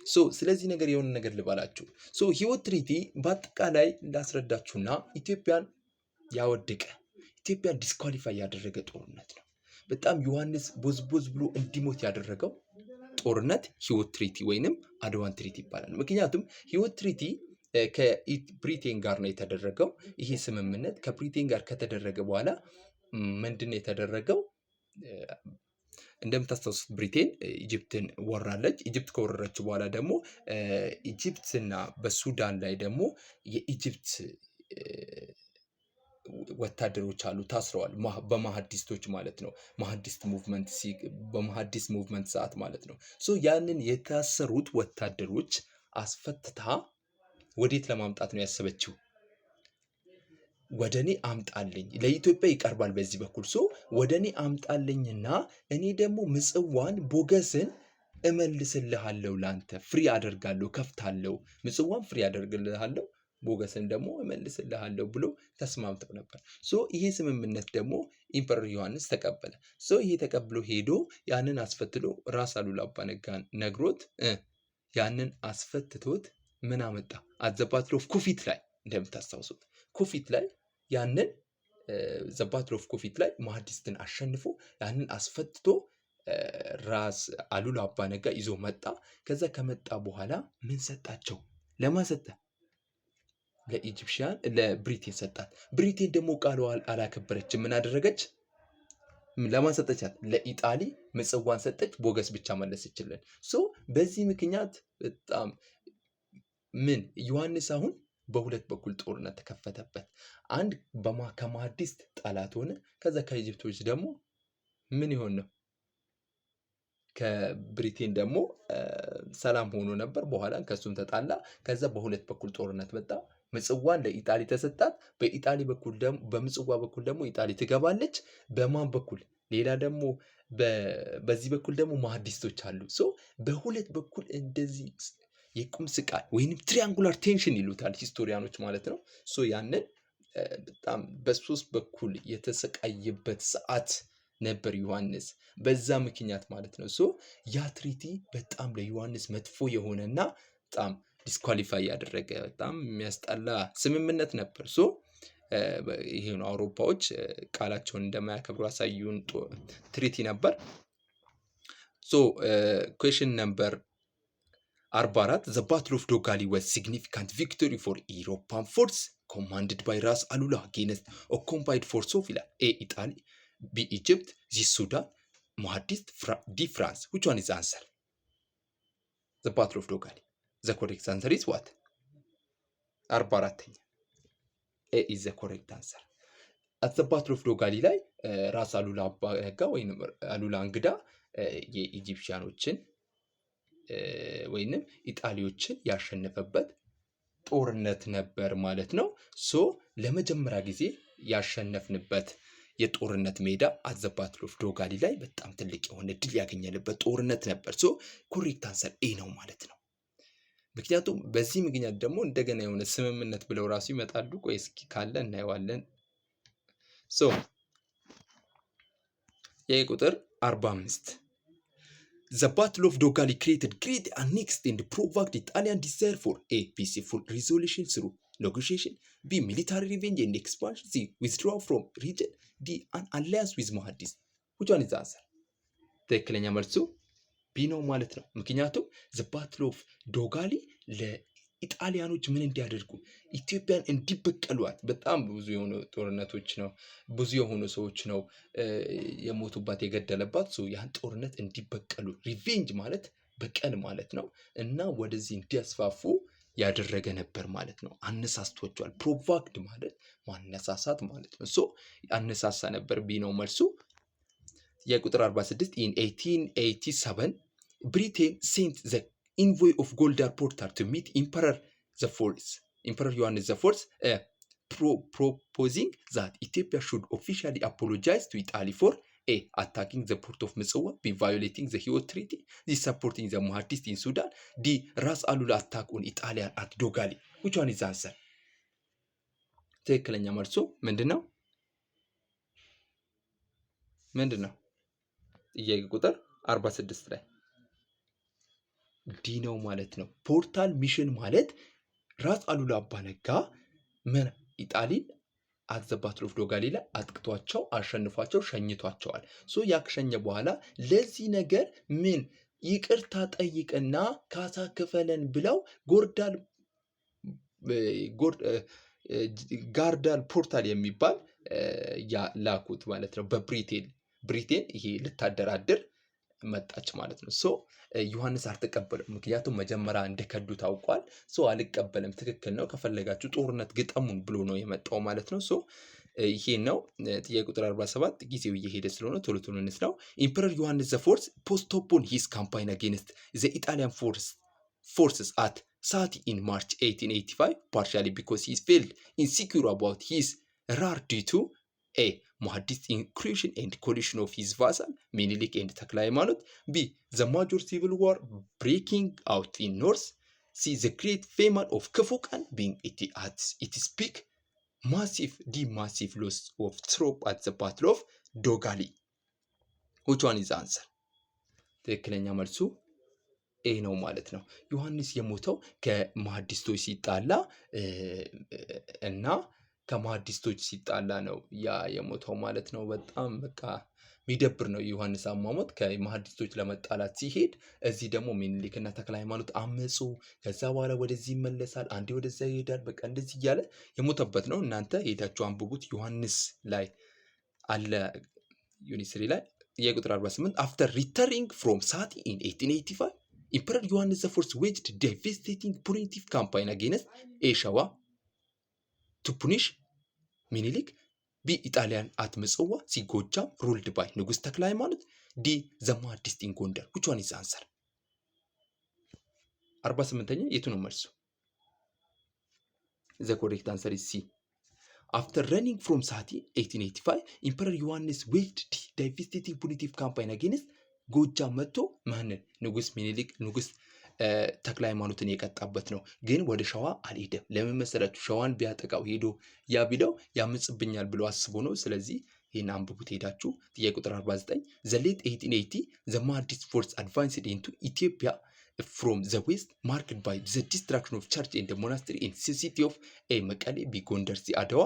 Speaker 1: ሶ ስለዚህ ነገር የሆነ ነገር ልባላችሁ። ሶ ሂወት ትሪቲ በአጠቃላይ እንዳስረዳችሁና ኢትዮጵያን ያወደቀ ኢትዮጵያን ዲስኳሊፋይ ያደረገ ጦርነት ነው። በጣም ዮሐንስ ቦዝቦዝ ብሎ እንዲሞት ያደረገው ጦርነት ሂወት ትሪቲ ወይንም አድዋን ትሪቲ ይባላል። ምክንያቱም ሂወት ትሪቲ ከብሪቴን ጋር ነው የተደረገው። ይሄ ስምምነት ከብሪቴን ጋር ከተደረገ በኋላ ምንድን ነው የተደረገው? እንደምታስታውሱት ብሪቴን ኢጅፕትን ወራለች። ኢጅፕት ከወረረች በኋላ ደግሞ ኢጅፕትና በሱዳን ላይ ደግሞ የኢጅፕት ወታደሮች አሉ ታስረዋል፣ በማሐዲስቶች ማለት ነው። በማሐዲስ ሙቭመንት ሰዓት ማለት ነው። ሶ ያንን የታሰሩት ወታደሮች አስፈትታ ወዴት ለማምጣት ነው ያሰበችው? ወደ እኔ አምጣልኝ፣ ለኢትዮጵያ ይቀርባል በዚህ በኩል። ሶ ወደ እኔ አምጣልኝና እኔ ደግሞ ምጽዋን ቦገስን እመልስልሃለሁ፣ ላንተ ፍሪ አደርጋለሁ፣ ከፍታለሁ፣ ምጽዋን ፍሪ አደርግልሃለሁ፣ ቦገስን ደግሞ እመልስልሃለሁ ብሎ ተስማምተው ነበር። ሶ ይሄ ስምምነት ደግሞ ኢምፐረር ዮሐንስ ተቀበለ። ሶ ይሄ ተቀብሎ ሄዶ ያንን አስፈትሎ ራስ አሉላ አባ ነጋን ነግሮት ያንን አስፈትቶት ምን አመጣ? አት ዘ ባትል ኦፍ ኩፊት ላይ እንደምታስታውሱት ኩፊት ላይ ያንን ዘ ባትል ኦፍ ኩፊት ላይ ማሐዲስትን አሸንፎ ያንን አስፈትቶ ራስ አሉላ አባ ነጋ ይዞ መጣ። ከዛ ከመጣ በኋላ ምን ሰጣቸው? ለማን ሰጠ? ለኢጂፕሽያን ለብሪቴን ሰጣት። ብሪቴን ደግሞ ቃሉ አላከበረችም። ምን አደረገች? ለማን ሰጠቻት? ለኢጣሊ ምጽዋን ሰጠች፣ ቦገስ ብቻ መለሰችልን። ሶ በዚህ ምክንያት በጣም ምን ዮሐንስ አሁን በሁለት በኩል ጦርነት ተከፈተበት። አንድ ከማሐዲስት ጠላት ሆነ። ከዛ ከኢጅፕቶች ደግሞ ምን ይሆን ነው? ከብሪቴን ደግሞ ሰላም ሆኖ ነበር። በኋላ ከሱም ተጣላ። ከዛ በሁለት በኩል ጦርነት መጣ። ምጽዋን ለኢጣሊ ተሰጣት። በኢጣሊ በኩል ደግሞ በምጽዋ በኩል ደግሞ ኢጣሊ ትገባለች። በማን በኩል? ሌላ ደግሞ በዚህ በኩል ደግሞ ማሐዲስቶች አሉ። ሶ በሁለት በኩል እንደዚህ የቁም ስቃይ ወይንም ትሪያንጉላር ቴንሽን ይሉታል ሂስቶሪያኖች ማለት ነው። ሶ ያንን በጣም በሶስት በኩል የተሰቃየበት ሰዓት ነበር ዮሐንስ፣ በዛ ምክንያት ማለት ነው። ሶ ያ ትሪቲ በጣም ለዮሐንስ መጥፎ የሆነና በጣም ዲስኳሊፋይ ያደረገ በጣም የሚያስጠላ ስምምነት ነበር። ሶ ይሄ ነው አውሮፓዎች ቃላቸውን እንደማያከብሩ ያሳዩን ትሪቲ ነበር። ሶ ኩዌሽን ነምበር 44 the battle of Dogali was significant victory for European force commanded by ራስ አሉላ against occupied force of A Italy, B Egypt, C Sudan, ማሐዲስት D France. which one is the answer? the battle of Dogali. the correct answer is what? 44ኛ A is the correct answer. at the battle of Dogali ላይ ራስ አሉላ አባ ነጋ ወይንም አሉላ እንግዳ የኢጂፕሽያኖችን ወይንም ኢጣሊዎችን ያሸነፈበት ጦርነት ነበር ማለት ነው። ሶ ለመጀመሪያ ጊዜ ያሸነፍንበት የጦርነት ሜዳ አት ዘ ባትል ኦፍ ዶጋሊ ላይ በጣም ትልቅ የሆነ ድል ያገኘንበት ጦርነት ነበር። ሶ ኮሬክት አንሰር ኤ ነው ማለት ነው። ምክንያቱም በዚህ ምክንያት ደግሞ እንደገና የሆነ ስምምነት ብለው ራሱ ይመጣሉ። ቆይ እስኪ ካለ እናየዋለን። ሶ ይሄ ቁጥር 45 The Battle of Dogali created great angst and provoked Italian desire for A. peaceful resolution through negotiation, B. military revenge and expansion, C. withdrawal from region, D. an alliance with ማሐዲስ. which one is the answer? ትክክለኛ መልሱ ቢ ነው ማለት ነው። ምክንያቱም the Battle of Dogali ኢጣሊያኖች ምን እንዲያደርጉ ኢትዮጵያን እንዲበቀሏት በጣም ብዙ የሆኑ ጦርነቶች ነው ብዙ የሆኑ ሰዎች ነው የሞቱባት የገደለባት ያን ጦርነት እንዲበቀሉ ሪቬንጅ ማለት በቀል ማለት ነው እና ወደዚህ እንዲያስፋፉ ያደረገ ነበር ማለት ነው። አነሳስቷቸዋል። ፕሮቮክድ ማለት ማነሳሳት ማለት ነው። አነሳሳ ነበር ቢ ነው መልሱ። የቁጥር 46 in 1887 Britain sent the envoy of Goldar Porter to meet Emperor Yohannes the Fourth, proposing that Ethiopia should officially apologize to Italy for A. attacking the port of Mitswa, B. violating the Hiot Treaty, D. supporting the Mahdists in Sudan, D. Ras Alula attack on Italian at Dogali. Which one is the answer? ትክክለኛ መልሱ ምንድነው? ጥያቄ ቁጥር 46 ላይ ዲ ነው ማለት ነው። ፖርታል ሚሽን ማለት ራስ አሉላ አባ ነጋ ኢጣሊን አት ዘ ባትል ኦፍ ዶጋሊ ላይ አጥቅቷቸው አሸንፏቸው ሸኝቷቸዋል። ያ ከሸኘ በኋላ ለዚህ ነገር ምን ይቅርታ ጠይቅና ካሳ ክፈለን ብለው ጋርዳል ፖርታል የሚባል ላኩት ማለት ነው። በብሪቴን ይሄ ልታደራድር መጣች ማለት ነው። ዮሐንስ አልተቀበለም። ምክንያቱም መጀመሪያ እንደከዱ ታውቋል። አልቀበለም። ትክክል ነው። ከፈለጋችሁ ጦርነት ግጠሙን ብሎ ነው የመጣው ማለት ነው። ይሄ ነው ጥያቄ ቁጥር 47 ጊዜው እየሄደ ስለሆነ ቶሎ ቶሎ እንስራው። ኢምፐረር ዮሐንስ ዘ ፎርስ postponed his campaign against the Italian forces at Sati in March 1885 partially because he felt insecure about his rear due to A. Mahdist incursion and coalition of his vassal Minilik and Takla Haymanot. B. The major civil war breaking out in north. C. The great famine of Kafukan being at its peak. Massive loss of troops at the battle of Dogali. Which one is the answer? ትክክለኛ መልሱ ኤ ነው ማለት ነው። ዮሐንስ የሞተው ከማህዲስቶች ሲጣላ እና ከማህዲስቶች ሲጣላ ነው የሞተው ማለት ነው። በጣም በቃ የሚደብር ነው ዮሐንስ አሟሟት። ከማህዲስቶች ለመጣላት ሲሄድ እዚህ ደግሞ ሚኒሊክና ተክለ ሃይማኖት አመፁ። ከዛ በኋላ ወደዚህ ይመለሳል፣ አንዴ ወደዛ ይሄዳል። በቃ እንደዚህ እያለ የሞተበት ነው። እናንተ ሄዳችሁ አንብቡት። ዮሐንስ ላይ አለ ዩኒስሪ ላይ የቁጥር 48 after returning from Sati in 1885 Emperor Yohannes the Fourth waged devastating punitive campaign against Shawa to punish Minilik. B. Italian at Mitswa, C. Gojam ruled by ንጉስ ተክለ ሃይማኖት። D. the Mahdist in Gondar. Which one is the answer? 48ኛ የቱ ነው መልሱ? The correct answer is C. After running from Sati 1885 Emperor Yohannes waged devastating punitive campaign against ጎጃም መጥቶ ማንን ንጉስ ሚኒሊክ ንጉስ ተክለ ሃይማኖትን የቀጣበት ነው። ግን ወደ ሸዋ አልሄደም። ለምን መሰላችሁ? ሸዋን ቢያጠቃው ሄዶ ያ ቢለው ያምጽብኛል ብሎ አስቦ ነው። ስለዚህ ይሄን አንብቡት ሄዳችሁ። ጥያቄ ቁጥር 49 the late 1880 the Mahdist force advanced into Ethiopia from the west marked by the destruction of church and the monastery in the city of መቀሌ B. ጎንደር C. አድዋ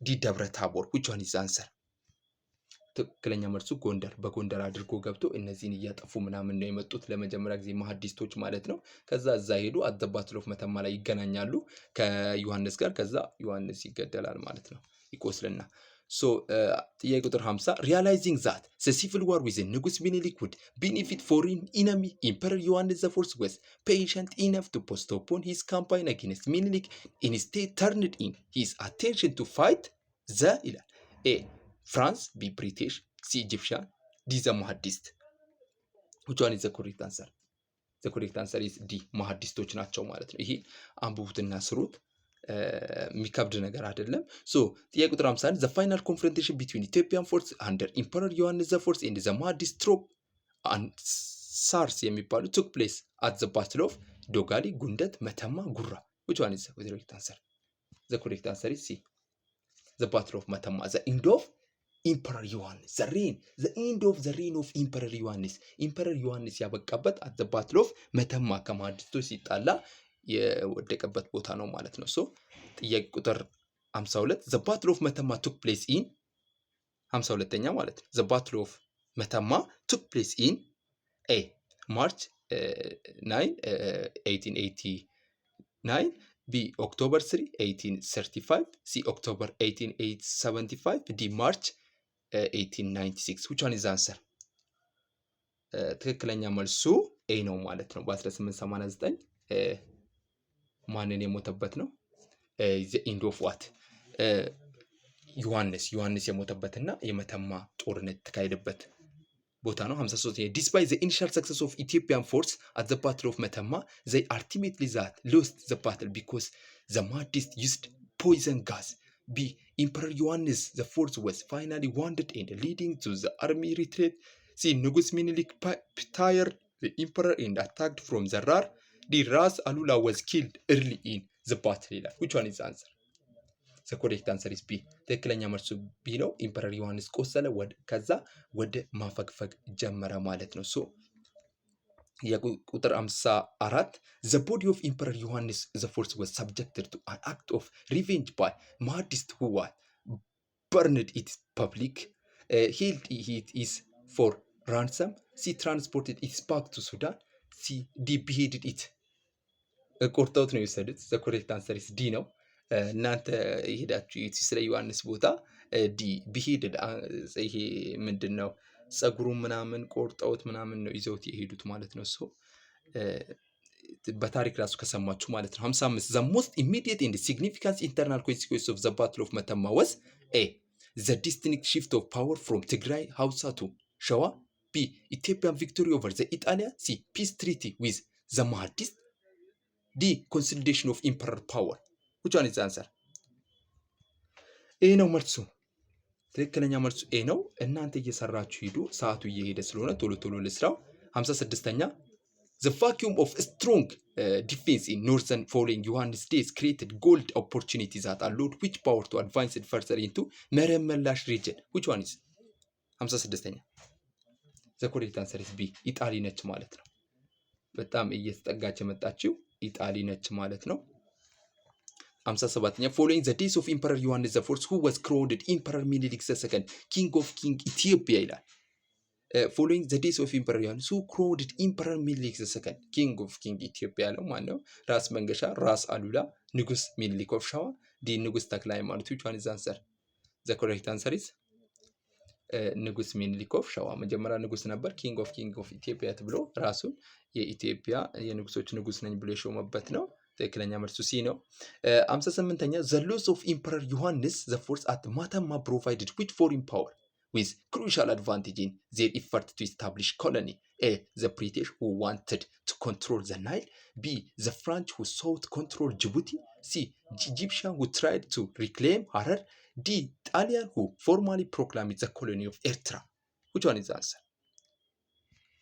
Speaker 1: D. ደብረ ታቦር. which one is the answer? ትክክለኛ መልሱ ጎንደር። በጎንደር አድርጎ ገብቶ እነዚህን እያጠፉ ምናምን ነው የመጡት ለመጀመሪያ ጊዜ ማህዲስቶች ማለት ነው። ከዛ እዛ ሄዱ አት ዘ ባትል ኦፍ መተማ ላይ ይገናኛሉ ከዮሐንስ ጋር። ከዛ ዮሐንስ ይገደላል ማለት ነው፣ ይቆስልና። ጥያቄ ቁጥር 50 realizing that the civil war with ንጉስ ሚኒሊክ would benefit foreign enemy Emperor Yohannes the Fourth was patient enough to postpone his campaign against Minilik. Instead turned in his attention to fight the A. France, B. British, C. Egyptian, D. the Mahdist. Which one is the correct answer? The correct answer is D. ማህዲስቶች ናቸው ማለት ነው። ይሄ አንብቡትና ስሩት። የሚከብድ ነገር አይደለም። ጥያቄ ቁጥር 51 the final confrontation between Ethiopian forces under Emperor Yohannes the Fourth and the Mahdist troop and SARS የሚባሉ took place at the battle of Dogali, ጉንደት፣ መተማ፣ ጉራ. Which one is the correct answer? The correct answer is C. The battle of መተማ. The end of Emperor Yohannes, the end of the reign of Emperor Yohannes. Emperor Yohannes ያበቃበት at the battle of መተማ ከማህዲስቶች ሲጣላ የወደቀበት ቦታ ነው ማለት ነው። ጥያቄ ቁጥር 52 the battle of መተማ took place in 52ኛ ማለት ነው። the battle of መተማ took place in A. March 9 1880 9, B. October 3, 1835, C. October 1875, D. March 1896. Which one is the answer? ትክክለኛ መልሱ ኤ ነው ማለት ነው። በ1889 ማንን የሞተበት ነው? ኢንድ ኦፍ ዋት ዮሐንስ የሞተበትና የመተማ ጦርነት የተካሄደበት ቦታ ነው። 53 ዲስፓይት ዘ ኢኒሻል ሰክሰስ ኦፍ ኢትዮጵያን ፎርስ አት ዘ ባትል ኦፍ መተማ ዘይ አልቲሜትሊ ዛት ሎስት ዘ ባትል ቢኮዝ ዘ ማህዲስት ዩዝድ ፖይዘን ጋዝ። ቢ ኢምፐረር ዮሐንስ ዘ ፎርስ ወዝ ፋይናሊ ዋንድድ ኤንድ ሊዲንግ ቱ ዘ አርሚ ሪትሪት። ሲ ንጉስ ሚኒሊክ ታየርድ ዘ ኢምፐረር ኤንድ አታክድ ፍሮም ዘ ራር። ዲ ራስ አሉላ ወዝ ኪልድ እርሊ ኢን ዘ ባትል ይላል። ዊች ዋን ኢዝ ዘ አንሰር? ዘ ኮሬክት አንሰር ኢዝ ቢ። ትክክለኛ መልሱ ቢ ነው። ኢምፐረር ዮሐንስ ቆሰለ፣ ከዛ ወደ ማፈግፈግ ጀመረ ማለት ነው። ሶ የቁጥር 54 ዘ ቦዲ ኦፍ ኢምፐረር ዮሐንስ ዘ ፎርስ ወዝ ሰብጀክትድ ቱ አን አክት ኦፍ ሪቬንጅ ባይ ማህዲስት ሁ ዋዝ በርንድ ኢት ፐብሊክ ሂልድ ኢት ኢዝ ፎር ራንሰም። ሲ ትራንስፖርትድ ኢትስ ባክ ቱ ሱዳን። ሲ ዲ ቢሄድድ ኢት ቆርጠውት ነው የወሰዱት። ዘ ኮሬክት አንሰር ኢዝ ዲ ነው። እናንተ የሄዳችሁ ስለ ዮሐንስ ቦታ ዲ ቢሄድድ ይሄ ምንድን ነው ጸጉሩን ምናምን ቆርጠውት ምናምን ነው ይዘውት የሄዱት ማለት ነው። ሶ በታሪክ ራሱ ከሰማችሁ ማለት ነው። 55 ዘ ሞስት ኢሚዲየት ኤንድ ሲግኒፊካንት ኢንተርናል ኮንሲኩዌንስ ኦፍ ዘ ባትል ኦፍ መተማ ወዝ ኤ ዘ ዲስቲንክት ሽፍት ኦፍ ፓወር ፍሮም ትግራይ ሀውሳ ቱ ሸዋ። ቢ ኢትዮጵያን ቪክቶሪ ኦቨር ዘ ኢጣሊያ። ሲ ፒስ ትሪቲ ዊዝ ዘ ማህዲስት። ዲ ኮንሶሊዴሽን ኦፍ ኢምፐረር ፓወር። which one is the answer? ኤ ነው መልሱ። ትክክለኛ መልሱ ኤ ነው። እናንተ እየሰራችሁ ሂዱ፣ ሰዓቱ እየሄደ ስለሆነ ቶሎ ቶሎ ልስራው። 56ኛ the vacuum of strong defense in northern following Yohannes days created gold opportunities that allowed which power to advance it further into መረብ መላሽ region. which one is? 56ኛ the correct answer is B ኢጣሊ ነች ማለት ነው። በጣም እየተጠጋች የመጣችው ኢጣሊ ነች ማለት ነው። 57ኛ following the days of Emperor Yohannes the Fourth who was crowned Emperor Minilik II King of King Ethiopia ይላል። following the days of Emperor Yohannes who crowned Emperor Minilik II King of King Ethiopia ያለው ማን ነው? ራስ መንገሻ፣ ራስ አሉላ፣ ንጉስ ሚኒሊክ ኦፍ ሸዋ፣ ዲ ንጉስ ተክለ ሃይማኖት። which one is the answer? the correct answer is ንጉስ ሚኒሊክ ኦፍ ሸዋ። መጀመሪያ ንጉስ ነበር፣ ኪንግ ኦፍ ኢትዮጵያ ተብሎ ራሱን የኢትዮጵያ የንጉሶች ንጉስ ነኝ ብሎ የሾመበት ነው። ትክክለኛ መልሱ ሲ ነው። 58ኛ the loss of Emperor Yohannes the Fourth at Matama provided which foreign power with crucial advantage in their effort to establish colony? A the British who wanted to control the Nile. B the French who sought to control Djibouti. C Egyptian who tried to reclaim Harar. D Italian who formally proclaimed the colony of Ertra. which one is the answer?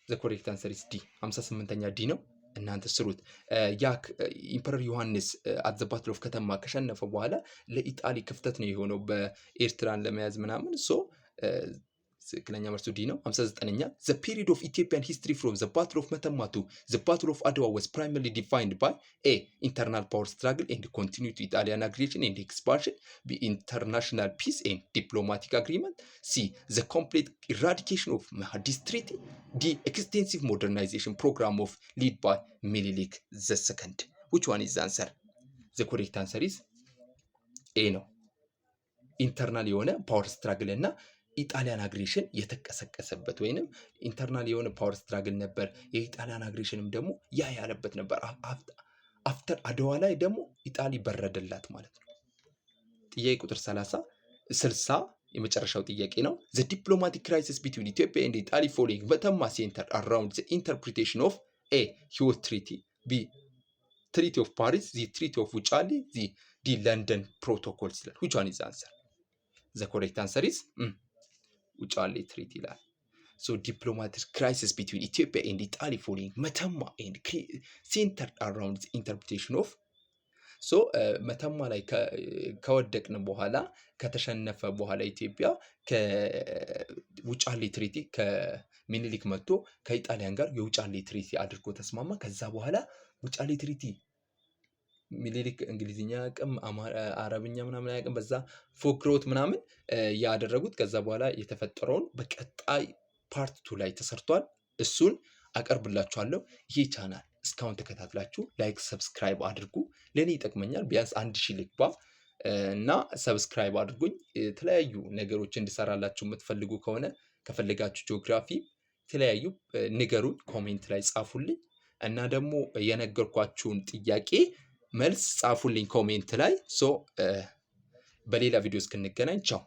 Speaker 1: the correct answer is D 58ኛ ዲ ነው። እናንተ ስሩት። ያ ኢምፐረር ዮሐንስ አት ዘ ባትል ኦፍ ከተማ ከሸነፈ በኋላ ለኢጣሊ ክፍተት ነው የሆነው በኤርትራን ለመያዝ ምናምን። ሶ ትክክለኛ መልሱ ዲ ነው። 59ኛ the period of Ethiopian history from the battle of Metemma to the battle of Adwa was primarily defined by A internal power struggle and continued to Italian aggression and expansion. B international peace and diplomatic agreement. C the complete eradication of Mahdist treaty. D extensive modernization program of led by Minilik II. which one is the answer? the correct answer is A ነው። ኢንተርናል የሆነ ፓወር ስትራግል እና ኢጣሊያን አግሬሽን የተቀሰቀሰበት ወይንም ኢንተርናል የሆነ ፓወር ስትራግል ነበር። የኢጣሊያን አግሬሽንም ደግሞ ያ ያለበት ነበር። አፍተር አድዋ ላይ ደግሞ ኢጣሊ በረደላት ማለት ነው። ጥያቄ ቁጥር 60 የመጨረሻው ጥያቄ ነው። the diplomatic crisis between Ethiopia and Italy following Metemma centered around the interpretation of A Hyoት treaty. B treaty of Paris. the treaty of ውጫሌ. the London protocols. which one is the answer? the correct answer is ውጫሌ ትሪቲ ይላል። so diplomatic crisis between Ethiopia and Italy following Metemma and centered around the interpretation of so መተማ ላይ ከወደቅን በኋላ ከተሸነፈ በኋላ ኢትዮጵያ ከውጫሌ ትሪቲ ከሚኒሊክ መጥቶ ከኢጣሊያን ጋር የውጫሌ ትሪቲ አድርጎ ተስማማ። ከዛ በኋላ ውጫሌ ትሪቲ ሚኒሊክ እንግሊዝኛ ያቅም አረብኛ ምናምን ያቅም በዛ ፎክሮት ምናምን ያደረጉት። ከዛ በኋላ የተፈጠረውን በቀጣይ ፓርት 2 ላይ ተሰርቷል። እሱን አቀርብላችኋለሁ። ይሄ ቻናል እስካሁን ተከታትላችሁ ላይክ ሰብስክራይብ አድርጉ። ለእኔ ይጠቅመኛል። ቢያንስ 1000 ልግባ እና ሰብስክራይብ አድርጉኝ። የተለያዩ ነገሮች እንድሰራላችሁ የምትፈልጉ ከሆነ ከፈለጋችሁ ጂኦግራፊ የተለያዩ ንገሩኝ፣ ኮሜንት ላይ ጻፉልኝ እና ደግሞ የነገርኳችሁን ጥያቄ መልስ ጻፉልኝ ኮሜንት ላይ። በሌላ ቪዲዮ እስክንገናኝ ቻው።